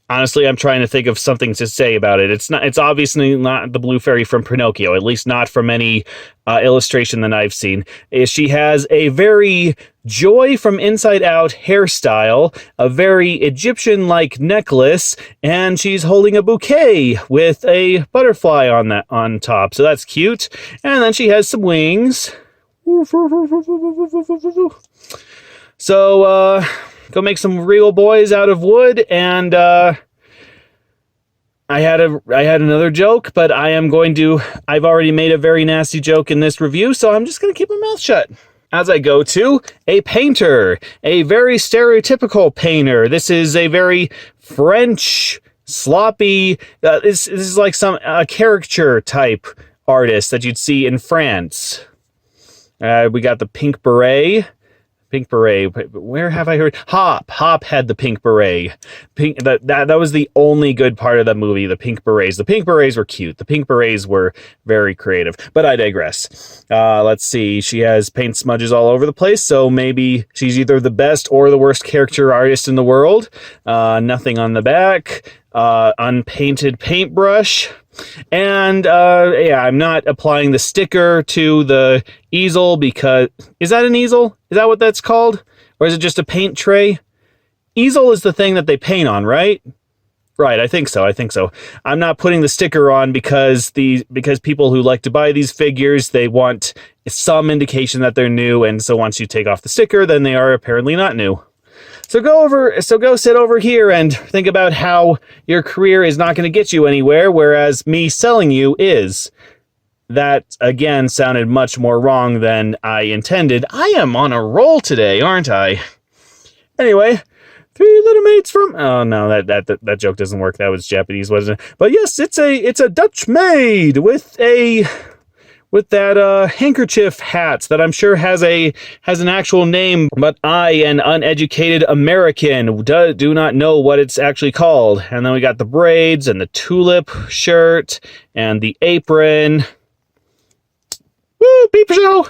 Honestly, I'm trying to think of something to say about it. It's obviously not the blue fairy from Pinocchio, at least not from any illustration that I've seen. She has a very Joy from Inside Out hairstyle, a very Egyptian-like necklace, and she's holding a bouquet with a butterfly on top. So that's cute. And then she has some wings. So, go make some real boys out of wood, and I had another joke, but I've already made a very nasty joke in this review, so I'm just gonna keep my mouth shut. As I go to a painter, a very stereotypical painter. This is a very French, sloppy, this is like a caricature type artist that you'd see in France. We got the pink beret. Pink beret. Where have I heard? Hop had the pink beret. That was the only good part of the movie, the pink berets. The pink berets were cute. The pink berets were very creative. But I digress. Let's see. She has paint smudges all over the place, so maybe she's either the best or the worst caricature artist in the world. Nothing on the back. Unpainted paintbrush. And, I'm not applying the sticker to the easel because... Is that an easel? Is that what that's called? Or is it just a paint tray? Easel is the thing that they paint on, right? Right, I think so. I'm not putting the sticker on because people who like to buy these figures, they want some indication that they're new, and so once you take off the sticker, then they are apparently not new. So go sit over here and think about how your career is not going to get you anywhere, whereas me selling you is. That, again, sounded much more wrong than I intended. I am on a roll today, aren't I? Anyway, 3 little mates from... Oh, no, that joke doesn't work. That was Japanese, wasn't it? But yes, it's a Dutch maid with a with that handkerchief hat that I'm sure has an actual name, but I, an uneducated American, do not know what it's actually called. And then we got the braids and the tulip shirt and the apron. Woo, peep show!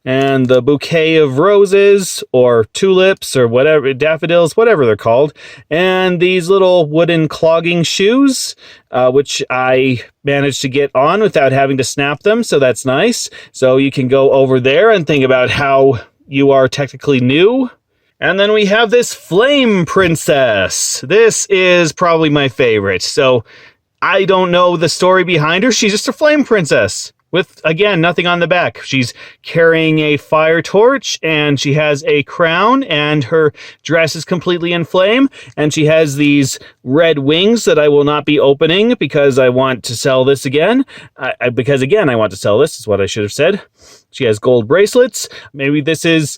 And the bouquet of roses or tulips or whatever, daffodils, whatever they're called. And these little wooden clogging shoes, which I managed to get on without having to snap them. So that's nice. So you can go over there and think about how you are technically new. And then we have this flame princess. This is probably my favorite. So I don't know the story behind her. She's just a flame princess. With, again, nothing on the back. She's carrying a fire torch, and she has a crown, and her dress is completely in flame, and she has these red wings that I will not be opening because I want to sell this again. Because, again, I want to sell this, is what I should have said. She has gold bracelets. Maybe this is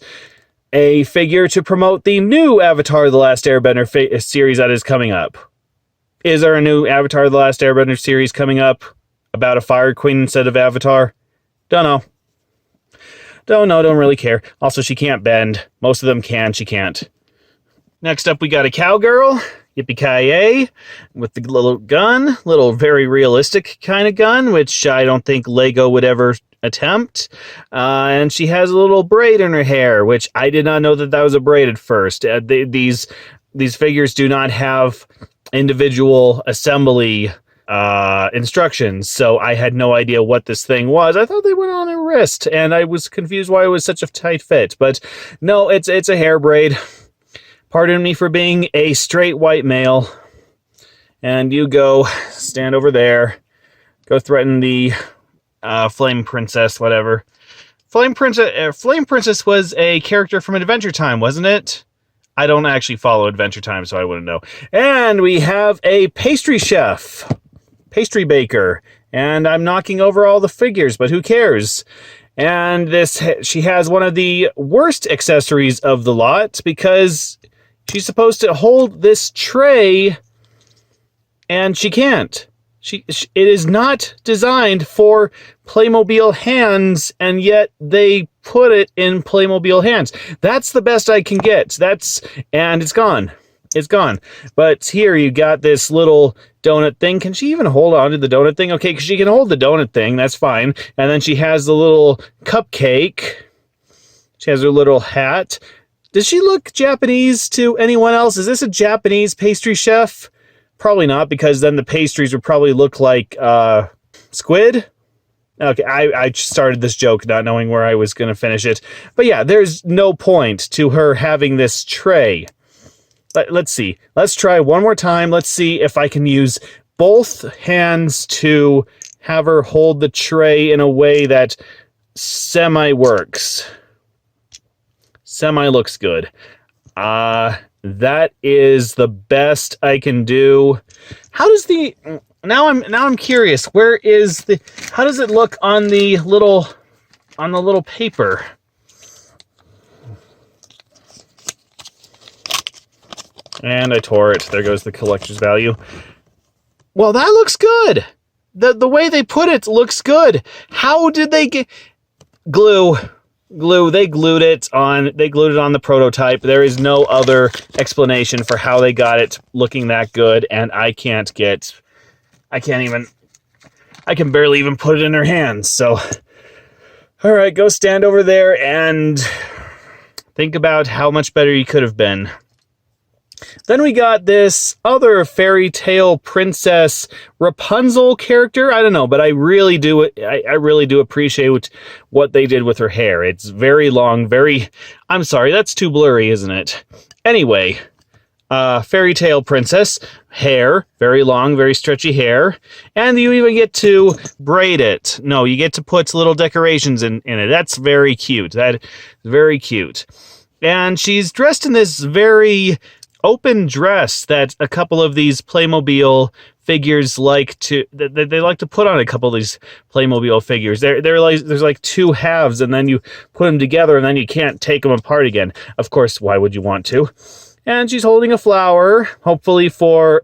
a figure to promote the new Avatar: The Last Airbender series that is coming up. Is there a new Avatar: The Last Airbender series coming up about a fire queen instead of Avatar? Don't know. Don't know, don't really care. Also, she can't bend. Most of them can, she can't. Next up, we got a cowgirl. Yippee-ki-yay. With the little gun. Little very realistic kind of gun, which I don't think Lego would ever attempt. And she has a little braid in her hair, which I did not know that was a braid at first. These figures do not have individual assembly instructions, so I had no idea what this thing was. I thought they went on her wrist, and I was confused why it was such a tight fit. But no, it's a hair braid. Pardon me for being a straight white male. And you go stand over there. Go threaten the Flame Princess, whatever. Flame Princess was a character from Adventure Time, wasn't it? I don't actually follow Adventure Time, so I wouldn't know. And we have a pastry chef. Pastry baker, and I'm knocking over all the figures, but who cares? And she has one of the worst accessories of the lot because she's supposed to hold this tray, and she can't. It is not designed for Playmobil hands, and yet they put it in Playmobil hands. That's the best I can get. And it's gone. It's gone. But here you got this little donut thing. Can she even hold on to the donut thing? Okay, because she can hold the donut thing. That's fine. And then she has the little cupcake. She has her little hat. Does she look Japanese to anyone else? Is this a Japanese pastry chef? Probably not, because then the pastries would probably look like squid. Okay, I started this joke not knowing where I was going to finish it. But yeah, there's no point to her having this tray. Let's see. Let's try one more time. Let's see if I can use both hands to have her hold the tray in a way that semi-works. Semi looks good. That is the best I can do. How does the... Now I'm curious. How does it look on the little paper? And I tore it. There goes the collector's value. Well, that looks good. The way they put it looks good. How did they get glue? They glued it on the prototype. There is no other explanation for how they got it looking that good, and I can barely even put it in her hands. So, all right, go stand over there and think about how much better you could have been. Then we got this other fairy tale princess Rapunzel character. I don't know, but I really do appreciate what they did with her hair. It's very long, I'm sorry, that's too blurry, isn't it? Anyway, fairy tale princess, hair, very long, very stretchy hair, and you even get to braid it. No, you get to put little decorations in it. That's very cute. That is very cute. And she's dressed in this very open dress that a couple of these Playmobil figures they like to put on a couple of these Playmobil figures. They're like, there's like two halves, and then you put them together, and then you can't take them apart again. Of course, why would you want to? and she's holding a flower, hopefully for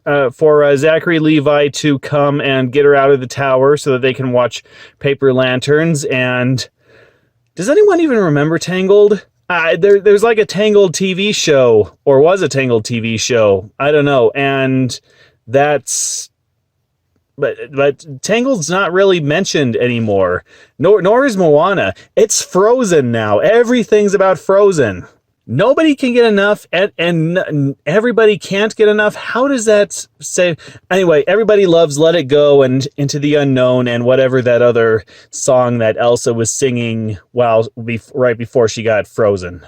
Zachary Levi to come and get her out of the tower so that they can watch Paper Lanterns. And does anyone even remember Tangled? There's like a Tangled TV show, or was a Tangled TV show. I don't know. And that's... But Tangled's not really mentioned anymore. Nor is Moana. It's Frozen now. Everything's about Frozen. Nobody can get enough, and everybody can't get enough. How does that say? Anyway, everybody loves Let It Go and Into the Unknown and whatever that other song that Elsa was singing right before she got frozen.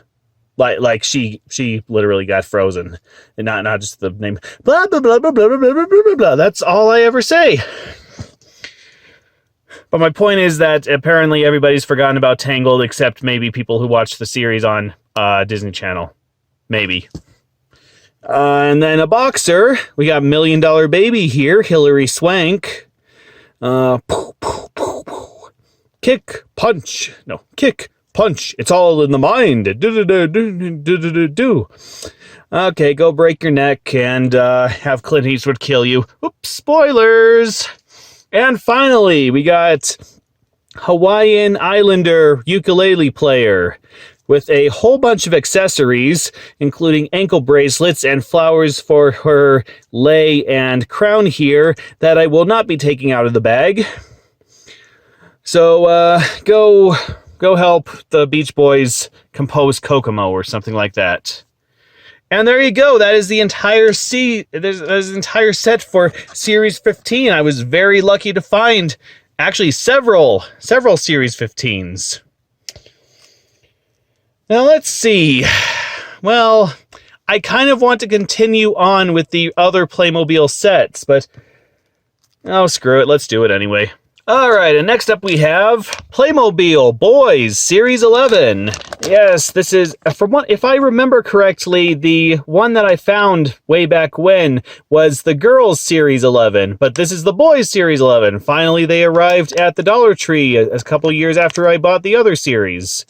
Like she literally got frozen, and not just the name. Blah blah blah blah blah blah blah blah blah. That's all I ever say. But my point is that apparently everybody's forgotten about Tangled, except maybe people who watch the series on Disney Channel, maybe. And then a boxer. We got $1 Million Baby here, Hilary Swank. Kick, punch. No, kick. Punch. It's all in the mind. Okay, go break your neck and have Clint Eastwood kill you. Oops, spoilers. And finally, we got Hawaiian Islander ukulele player with a whole bunch of accessories, including ankle bracelets and flowers for her lei and crown here that I will not be taking out of the bag. So go help the Beach Boys compose Kokomo or something like that. And there you go. That is the entire there's an entire set for Series 15. I was very lucky to find actually several Series 15s. Now let's see. Well, I kind of want to continue on with the other Playmobil sets, but oh, screw it. Let's do it anyway. All right, and next up we have Playmobil Boys Series 11. Yes, this is, if I remember correctly, the one that I found way back when was the Girls Series 11, but this is the Boys Series 11. Finally, they arrived at the Dollar Tree a couple years after I bought the other series.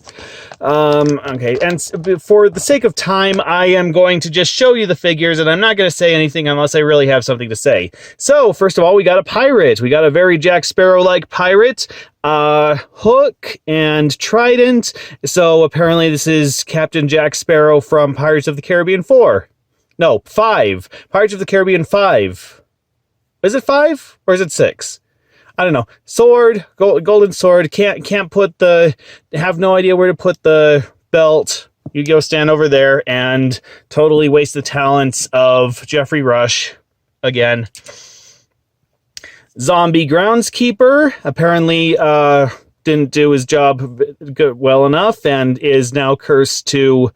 Okay, and for the sake of time, I am going to just show you the figures, and I'm not going to say anything unless I really have something to say. So, first of all, we got a pirate. We got a very Jack Sparrow-like pirate, hook and trident. So, apparently this is Captain Jack Sparrow from Pirates of the Caribbean 4. No, 5. Pirates of the Caribbean 5. Is it 5 or is it 6? I don't know. Sword, golden sword. Can't put have no idea where to put the belt. You go stand over there and totally waste the talents of Jeffrey Rush again. Zombie groundskeeper apparently didn't do his job well enough and is now cursed to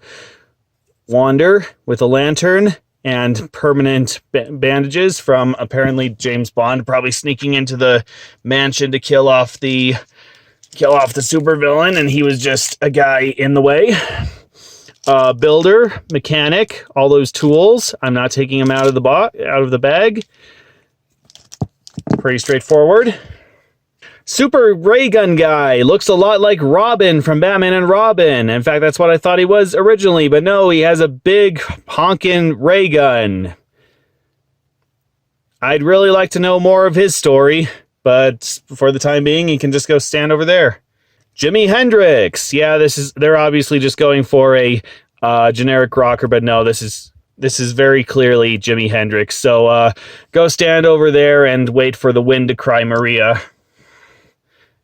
wander with a lantern and permanent bandages from apparently James Bond, probably sneaking into the mansion to kill off the supervillain, and he was just a guy in the way. Builder, mechanic, all those tools. I'm not taking them out of the bag. Pretty straightforward. Super ray gun guy. Looks a lot like Robin from Batman and Robin. In fact, that's what I thought he was originally, but no, he has a big honkin' ray gun. I'd really like to know more of his story, but for the time being, he can just go stand over there. Jimi Hendrix. Yeah, they're obviously just going for a generic rocker, but no, this is very clearly Jimi Hendrix. So go stand over there and wait for the wind to cry Maria.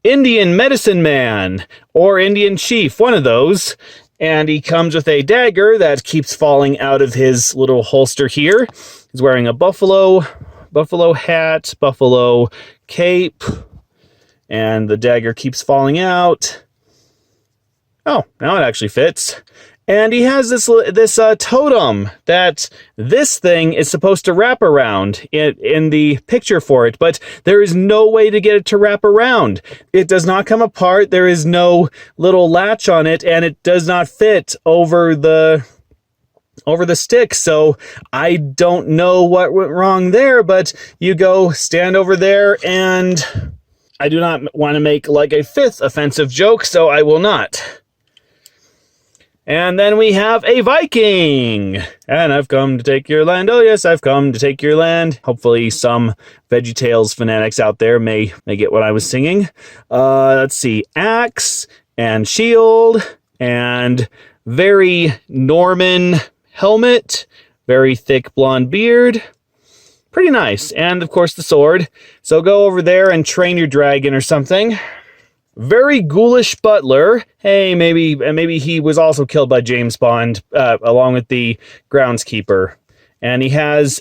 Indian medicine man or Indian chief, one of those. And he comes with a dagger that keeps falling out of his little holster here. He's wearing a buffalo hat, buffalo cape, and the dagger keeps falling out. Oh, now it actually fits. And he has this totem that this thing is supposed to wrap around in the picture for it, but there is no way to get it to wrap around. It does not come apart. There is no little latch on it, and it does not fit over the stick. So I don't know what went wrong there, but you go stand over there, and I do not want to make like a fifth offensive joke, so I will not. And then we have a Viking. And I've come to take your land. Oh, yes, I've come to take your land. Hopefully some VeggieTales fanatics out there may get what I was singing. Let's see. Axe and shield and very Norman helmet. Very thick blonde beard. Pretty nice. And, of course, the sword. So go over there and train your dragon or something. Very ghoulish butler. Hey, maybe he was also killed by James Bond, along with the groundskeeper. And he has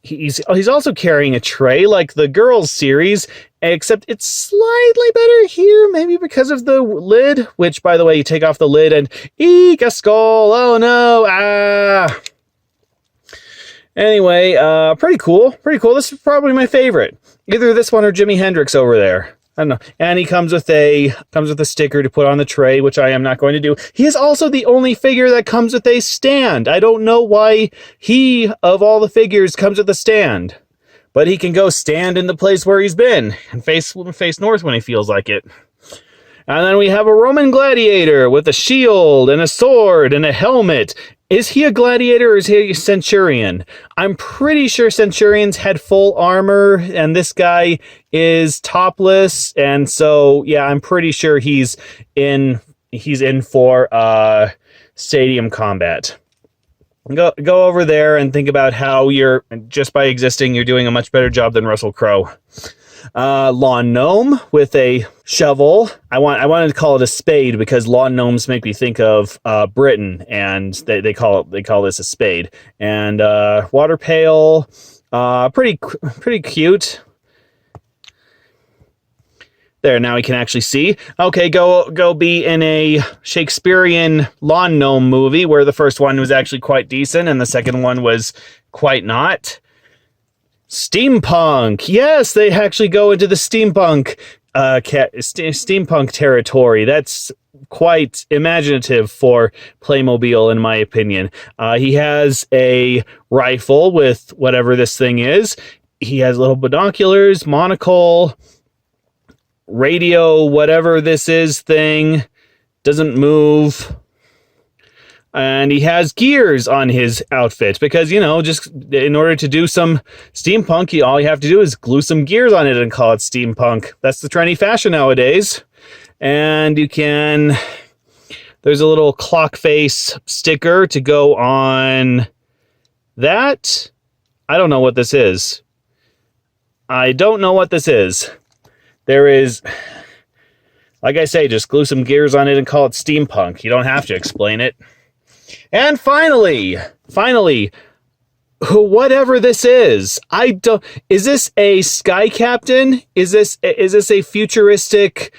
he's also carrying a tray like the girls series, except it's slightly better here, maybe because of the lid, which, by the way, you take off the lid and eek, a skull. Oh no, ah. Anyway, pretty cool. This is probably my favorite. Either this one or Jimi Hendrix over there. I don't know. And he comes with a sticker to put on the tray, which I am not going to do. He is also the only figure that comes with a stand. I don't know why he, of all the figures, comes with a stand. But he can go stand in the place where he's been and face north when he feels like it. And then we have a Roman gladiator with a shield and a sword and a helmet. Is he a gladiator or is he a centurion? I'm pretty sure centurions had full armor, and this guy is topless, and so yeah, I'm pretty sure he's in for stadium combat. Go over there and think about how you're just by existing, you're doing a much better job than Russell Crowe. Lawn gnome with a shovel. I wanted to call it a spade because lawn gnomes make me think of Britain, and they call this a spade. And water pail, pretty cute. There, now we can actually see. Okay, go be in a Shakespearean lawn gnome movie where the first one was actually quite decent and the second one was quite not. Steampunk. Yes, they actually go into the steampunk territory. That's quite imaginative for Playmobil, in my opinion. He has a rifle with whatever this thing is. He has little binoculars, monocle, radio, whatever this is thing. Doesn't move. And he has gears on his outfit because, just in order to do some steampunk, all you have to do is glue some gears on it and call it steampunk. That's the trendy fashion nowadays. And there's a little clock face sticker to go on that. I don't know what this is. There is, like I say, just glue some gears on it and call it steampunk. You don't have to explain it. And finally, whatever this is, is this a sky captain? Is this a futuristic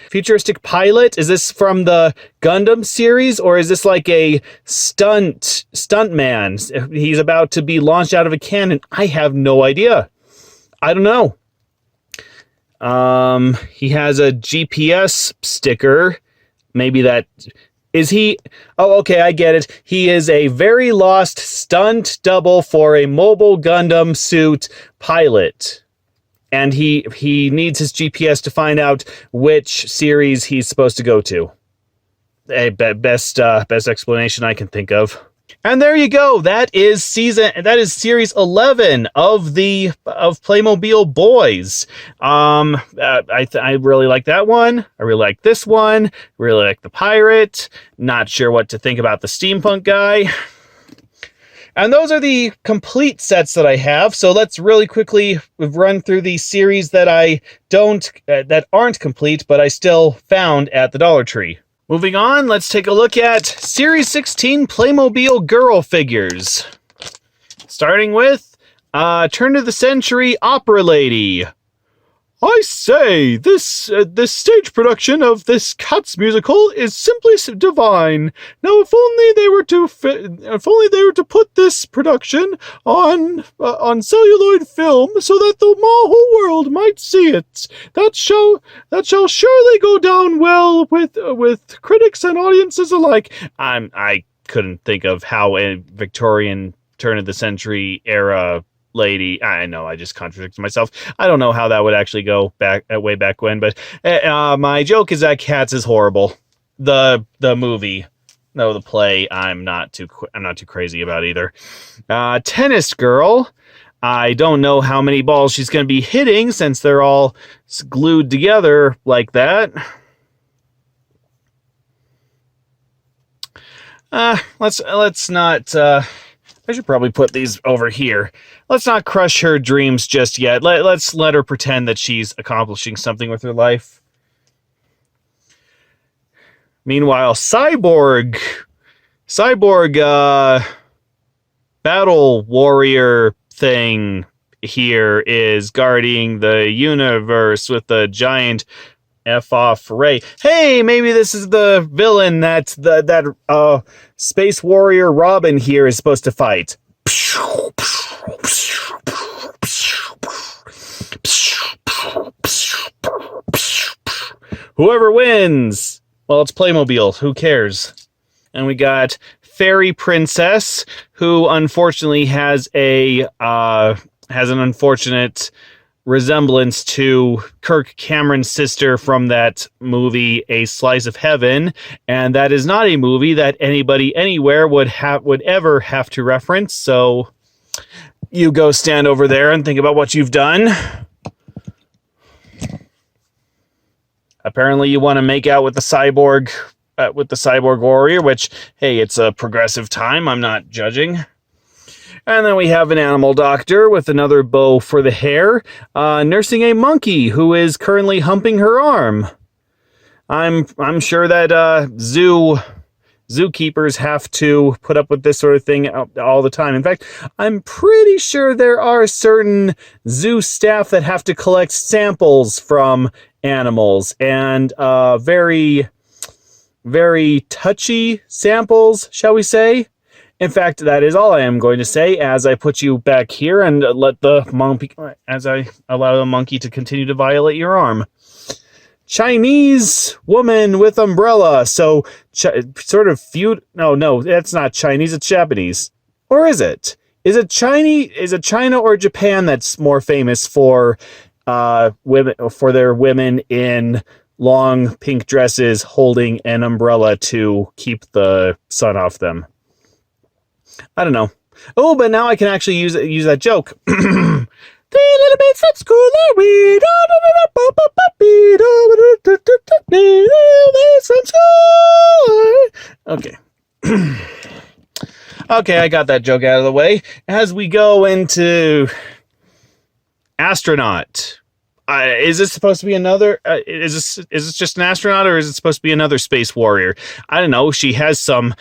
pilot? Is this from the Gundam series, or is this like a stuntman? He's about to be launched out of a cannon. I have no idea. I don't know. He has a GPS sticker. Maybe that... Is he... Oh, okay, I get it. He is a very lost stunt double for a mobile Gundam suit pilot. And he needs his GPS to find out which series he's supposed to go to. Best explanation I can think of. And there you go. That is series 11 of Playmobil Boys. I really like that one. I really like this one. Really like the pirate. Not sure what to think about the steampunk guy. And those are the complete sets that I have. So let's really quickly run through the series that that aren't complete, but I still found at the Dollar Tree. Moving on, let's take a look at Series 16 Playmobil Girl figures. Starting with Turn of the Century Opera Lady. I say, this stage production of this Cats musical is simply divine. Now, if only they were to put this production on celluloid film, so that the whole world might see it. That shall surely go down well with critics and audiences alike. I couldn't think of how a Victorian turn of the century era lady. I know, I just contradicted myself. I don't know how that would actually go back way back when, but my joke is that Cats is horrible. The movie. No, the play I'm not too crazy about either. Tennis girl. I don't know how many balls she's going to be hitting since they're all glued together like that. Let's not. I should probably put these over here. Let's not crush her dreams just yet. Let's let her pretend that she's accomplishing something with her life. Meanwhile, Cyborg, battle warrior thing here is guarding the universe with a giant F-off ray. Hey, maybe this is the villain that Space Warrior Robin here is supposed to fight. Whoever wins! Well, it's Playmobil. Who cares? And we got Fairy Princess, who unfortunately has an unfortunate resemblance to Kirk Cameron's sister from that movie, A Slice of Heaven, and that is not a movie that anybody anywhere would ever have to reference. So you go stand over there and think about what you've done. Apparently, you want to make out with the cyborg warrior, which, hey, it's a progressive time. I'm not judging. And then we have an animal doctor with another bow for the hair, nursing a monkey who is currently humping her arm. I'm sure that zookeepers have to put up with this sort of thing all the time. In fact, I'm pretty sure there are certain zoo staff that have to collect samples from animals, and very, very touchy samples, shall we say. In fact, that is all I am going to say as I put you back here and let the monkey, as I allow the monkey to continue to violate your arm. Chinese woman with umbrella. So, sort of feud. No, that's not Chinese. It's Japanese. Or is it? Is it Chinese? Is it China or Japan that's more famous for women, for their women in long pink dresses holding an umbrella to keep the sun off them? I don't know. Oh, but now I can actually use that joke. 3 little bits of school are we. Okay. Okay, I got that joke out of the way. As we go into astronaut. Is this supposed to be another? Is this just an astronaut, or is it supposed to be another space warrior? I don't know. She has some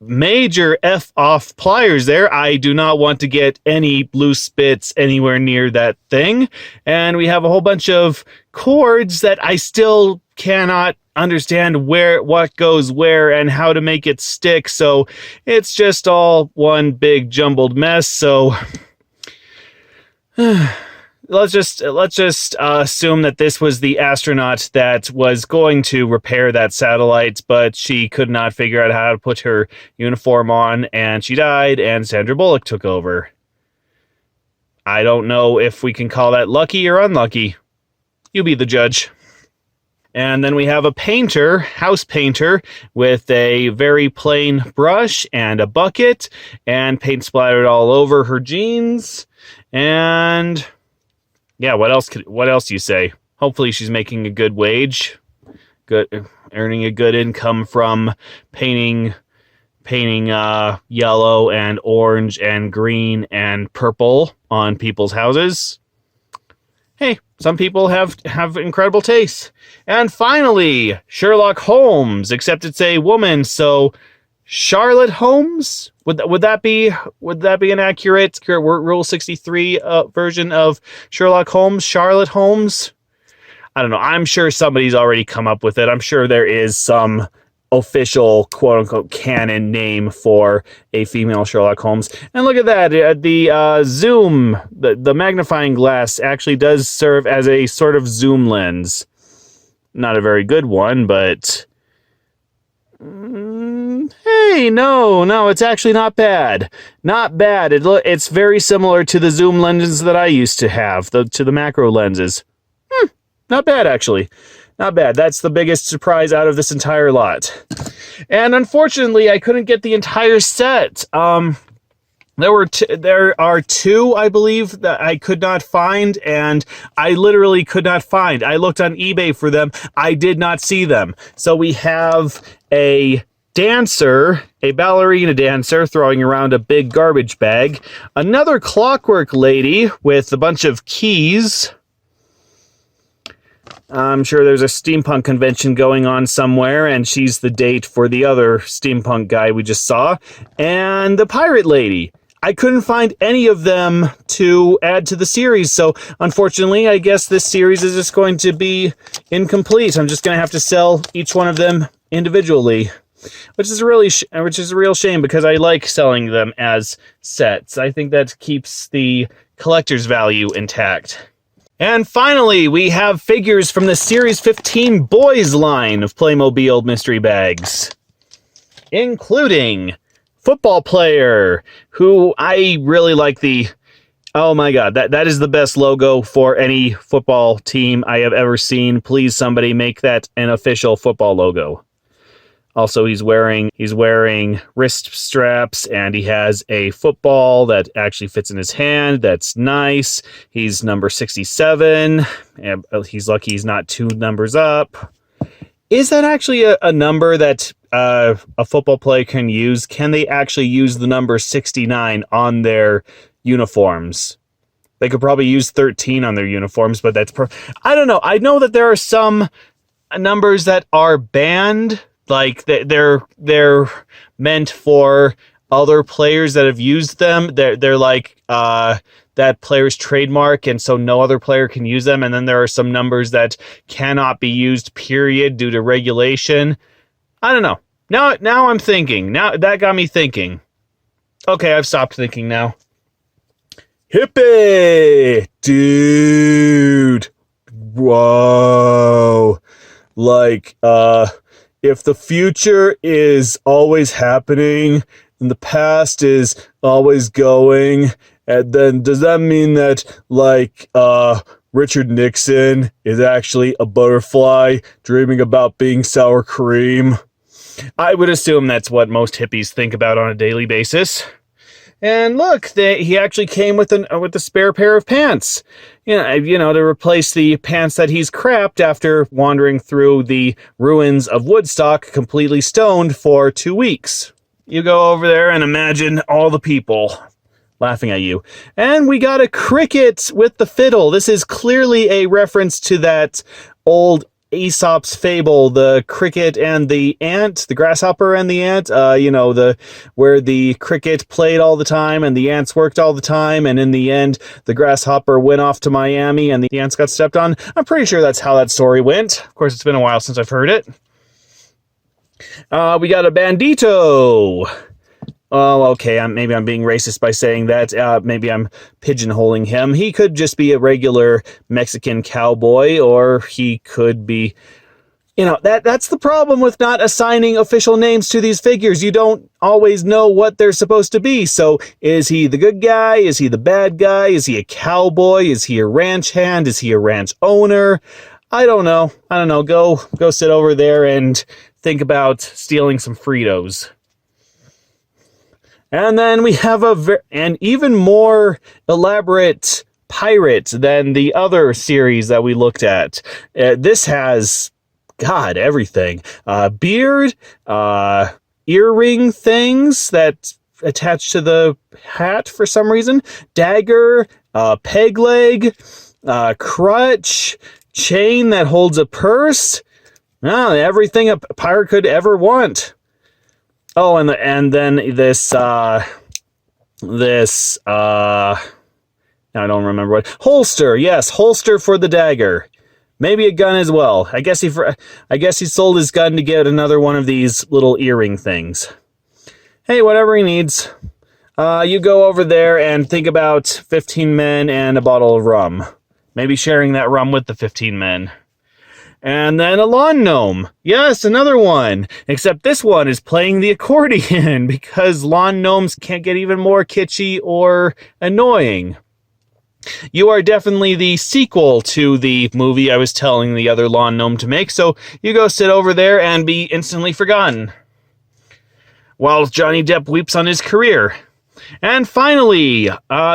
major F-off pliers there. I do not want to get any blue spits anywhere near that thing. And we have a whole bunch of cords that I still cannot understand what goes where and how to make it stick. So it's just all one big jumbled mess. So let's just assume that this was the astronaut that was going to repair that satellite, but she could not figure out how to put her uniform on, and she died, and Sandra Bullock took over. I don't know if we can call that lucky or unlucky. You be the judge. And then we have a painter, house painter, with a very plain brush and a bucket, and paint splattered all over her jeans, and yeah, what else do you say? Hopefully she's making a good wage, earning a good income from painting yellow and orange and green and purple on people's houses. Hey, some people have incredible taste. And finally, Sherlock Holmes, except it's a woman, so Charlotte Holmes? Would that be an accurate Rule 63 version of Sherlock Holmes? Charlotte Holmes? I don't know. I'm sure somebody's already come up with it. I'm sure there is some official quote-unquote canon name for a female Sherlock Holmes. And look at that. The zoom, the magnifying glass actually does serve as a sort of zoom lens. Not a very good one, but hey, no, it's actually not bad. Not bad. It's very similar to the zoom lenses that I used to have, to the macro lenses. Not bad, actually. Not bad. That's the biggest surprise out of this entire lot. And unfortunately, I couldn't get the entire set. There are two, I believe, that I could not find, and I literally could not find. I looked on eBay for them. I did not see them. So we have a dancer, a ballerina dancer throwing around a big garbage bag, another clockwork lady with a bunch of keys. I'm sure there's a steampunk convention going on somewhere, and she's the date for the other steampunk guy we just saw, and the pirate lady. I couldn't find any of them to add to the series, so unfortunately, I guess this series is just going to be incomplete. I'm just going to have to sell each one of them individually, which is a real shame because I like selling them as sets. I think that keeps the collector's value intact. And finally, we have figures from the Series 15 Boys line of Playmobil mystery bags, including football player, who I really like the... Oh my god, that is the best logo for any football team I have ever seen. Please, somebody make that an official football logo. Also, he's wearing wrist straps, and he has a football that actually fits in his hand. That's nice. He's number 67, and he's lucky he's not 2 numbers up. Is that actually a number that a football player can use? Can they actually use the number 69 on their uniforms? They could probably use 13 on their uniforms, but that's... I don't know. I know that there are some numbers that are banned. Like, they're meant for other players that have used them. They're like that player's trademark, and so no other player can use them. And then there are some numbers that cannot be used, period, due to regulation. I don't know. Now I'm thinking. Now that got me thinking. Okay, I've stopped thinking now. Hippie! Dude! Whoa! Like, if the future is always happening and the past is always going, and then does that mean that, like, Richard Nixon is actually a butterfly dreaming about being sour cream? I would assume that's what most hippies think about on a daily basis. And look, he actually came with a spare pair of pants. You know, to replace the pants that he's crapped after wandering through the ruins of Woodstock completely stoned for 2 weeks. You go over there and imagine all the people laughing at you. And we got a cricket with the fiddle. This is clearly a reference to that old Aesop's fable, the cricket and the ant, the grasshopper and the ant, where the cricket played all the time and the ants worked all the time, and in the end, the grasshopper went off to Miami and the ants got stepped on. I'm pretty sure that's how that story went. Of course, it's been a while since I've heard it. We got a bandito. Oh, okay, maybe I'm being racist by saying that. Maybe I'm pigeonholing him. He could just be a regular Mexican cowboy, or he could be... that's the problem with not assigning official names to these figures. You don't always know what they're supposed to be. So, is he the good guy? Is he the bad guy? Is he a cowboy? Is he a ranch hand? Is he a ranch owner? I don't know. Go sit over there and think about stealing some Fritos. And then we have an even more elaborate pirate than the other series that we looked at. This has, God, everything. Beard, earring things that attach to the hat for some reason, dagger, peg leg, crutch, chain that holds a purse. Everything a pirate could ever want. Oh, and then this, now I don't remember what. Holster, yes, holster for the dagger. Maybe a gun as well. I guess he sold his gun to get another one of these little earring things. Hey, whatever he needs. You go over there and think about 15 men and a bottle of rum. Maybe sharing that rum with the 15 men. And then a lawn gnome. Yes, another one. Except this one is playing the accordion because lawn gnomes can't get even more kitschy or annoying. You are definitely the sequel to the movie I was telling the other lawn gnome to make, so you go sit over there and be instantly forgotten. While Johnny Depp weeps on his career. And finally,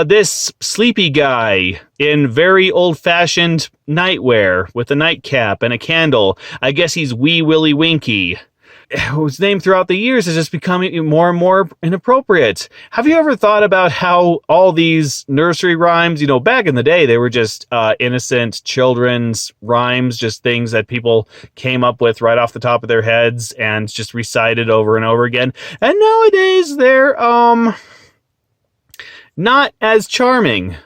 this sleepy guy in very old-fashioned nightwear with a nightcap and a candle. I guess he's Wee Willie Winky, whose name throughout the years has just become more and more inappropriate. Have you ever thought about how all these nursery rhymes, back in the day, they were just innocent children's rhymes, just things that people came up with right off the top of their heads and just recited over and over again. And nowadays, they're, not as charming.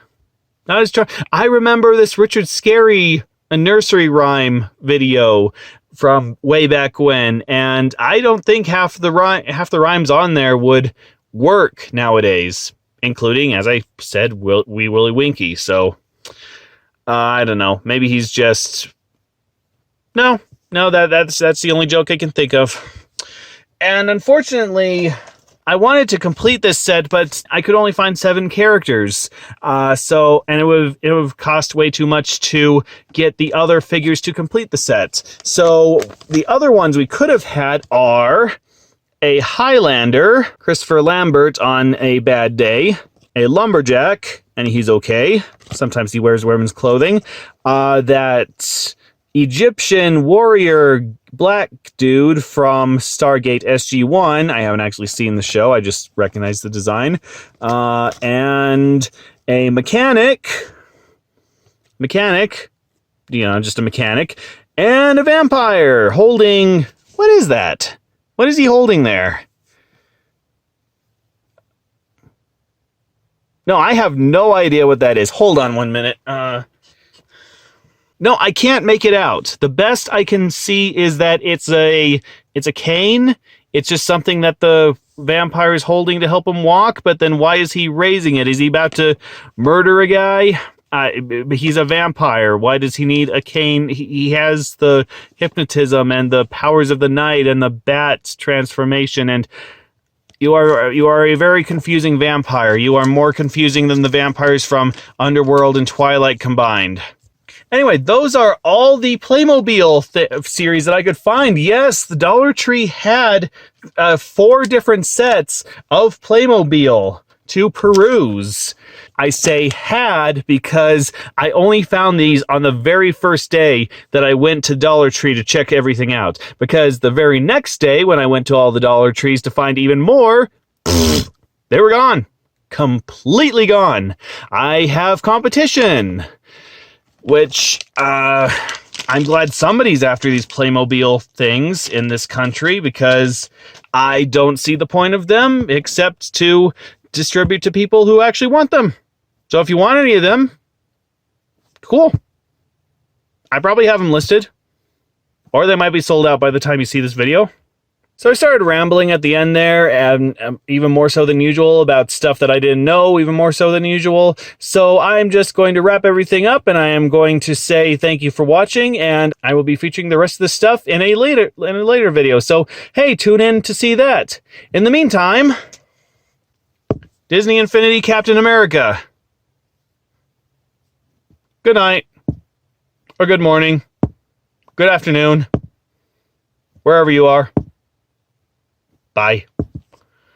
I remember this Richard Scarry nursery rhyme video from way back when, and I don't think half the rhymes on there would work nowadays, including, as I said, Wee Willie Winky. So I don't know. Maybe he's just no. That's the only joke I can think of. And unfortunately, I wanted to complete this set, but I could only find 7 characters. And it would have cost way too much to get the other figures to complete the set. So the other ones we could have had are a Highlander, Christopher Lambert on a bad day, a lumberjack, and he's okay. Sometimes he wears women's clothing. That Egyptian warrior black dude from Stargate SG-1. I haven't actually seen the show. I just recognize the design. And a mechanic, just a mechanic, and a vampire holding, what is that? What is he holding there? No, I have no idea what that is. Hold on 1 minute. No, I can't make it out. The best I can see is that it's a cane. It's just something that the vampire is holding to help him walk, but then why is he raising it? Is he about to murder a guy? He's a vampire. Why does he need a cane? He has the hypnotism and the powers of the night and the bat transformation, and you are a very confusing vampire. You are more confusing than the vampires from Underworld and Twilight combined. Anyway, those are all the Playmobil series that I could find. Yes, the Dollar Tree had 4 different sets of Playmobil to peruse. I say had because I only found these on the very first day that I went to Dollar Tree to check everything out. Because the very next day, when I went to all the Dollar Trees to find even more, they were gone. Completely gone. I have competition. Which, I'm glad somebody's after these Playmobil things in this country, because I don't see the point of them except to distribute to people who actually want them. So if you want any of them, cool. I probably have them listed, or they might be sold out by the time you see this video. So I started rambling at the end there, and even more so than usual, about stuff that I didn't know, even more so than usual. So I'm just going to wrap everything up, and I am going to say thank you for watching, and I will be featuring the rest of this stuff in a later video. So hey, tune in to see that. In the meantime, Disney Infinity Captain America. Good night, or good morning, good afternoon, wherever you are. Bye.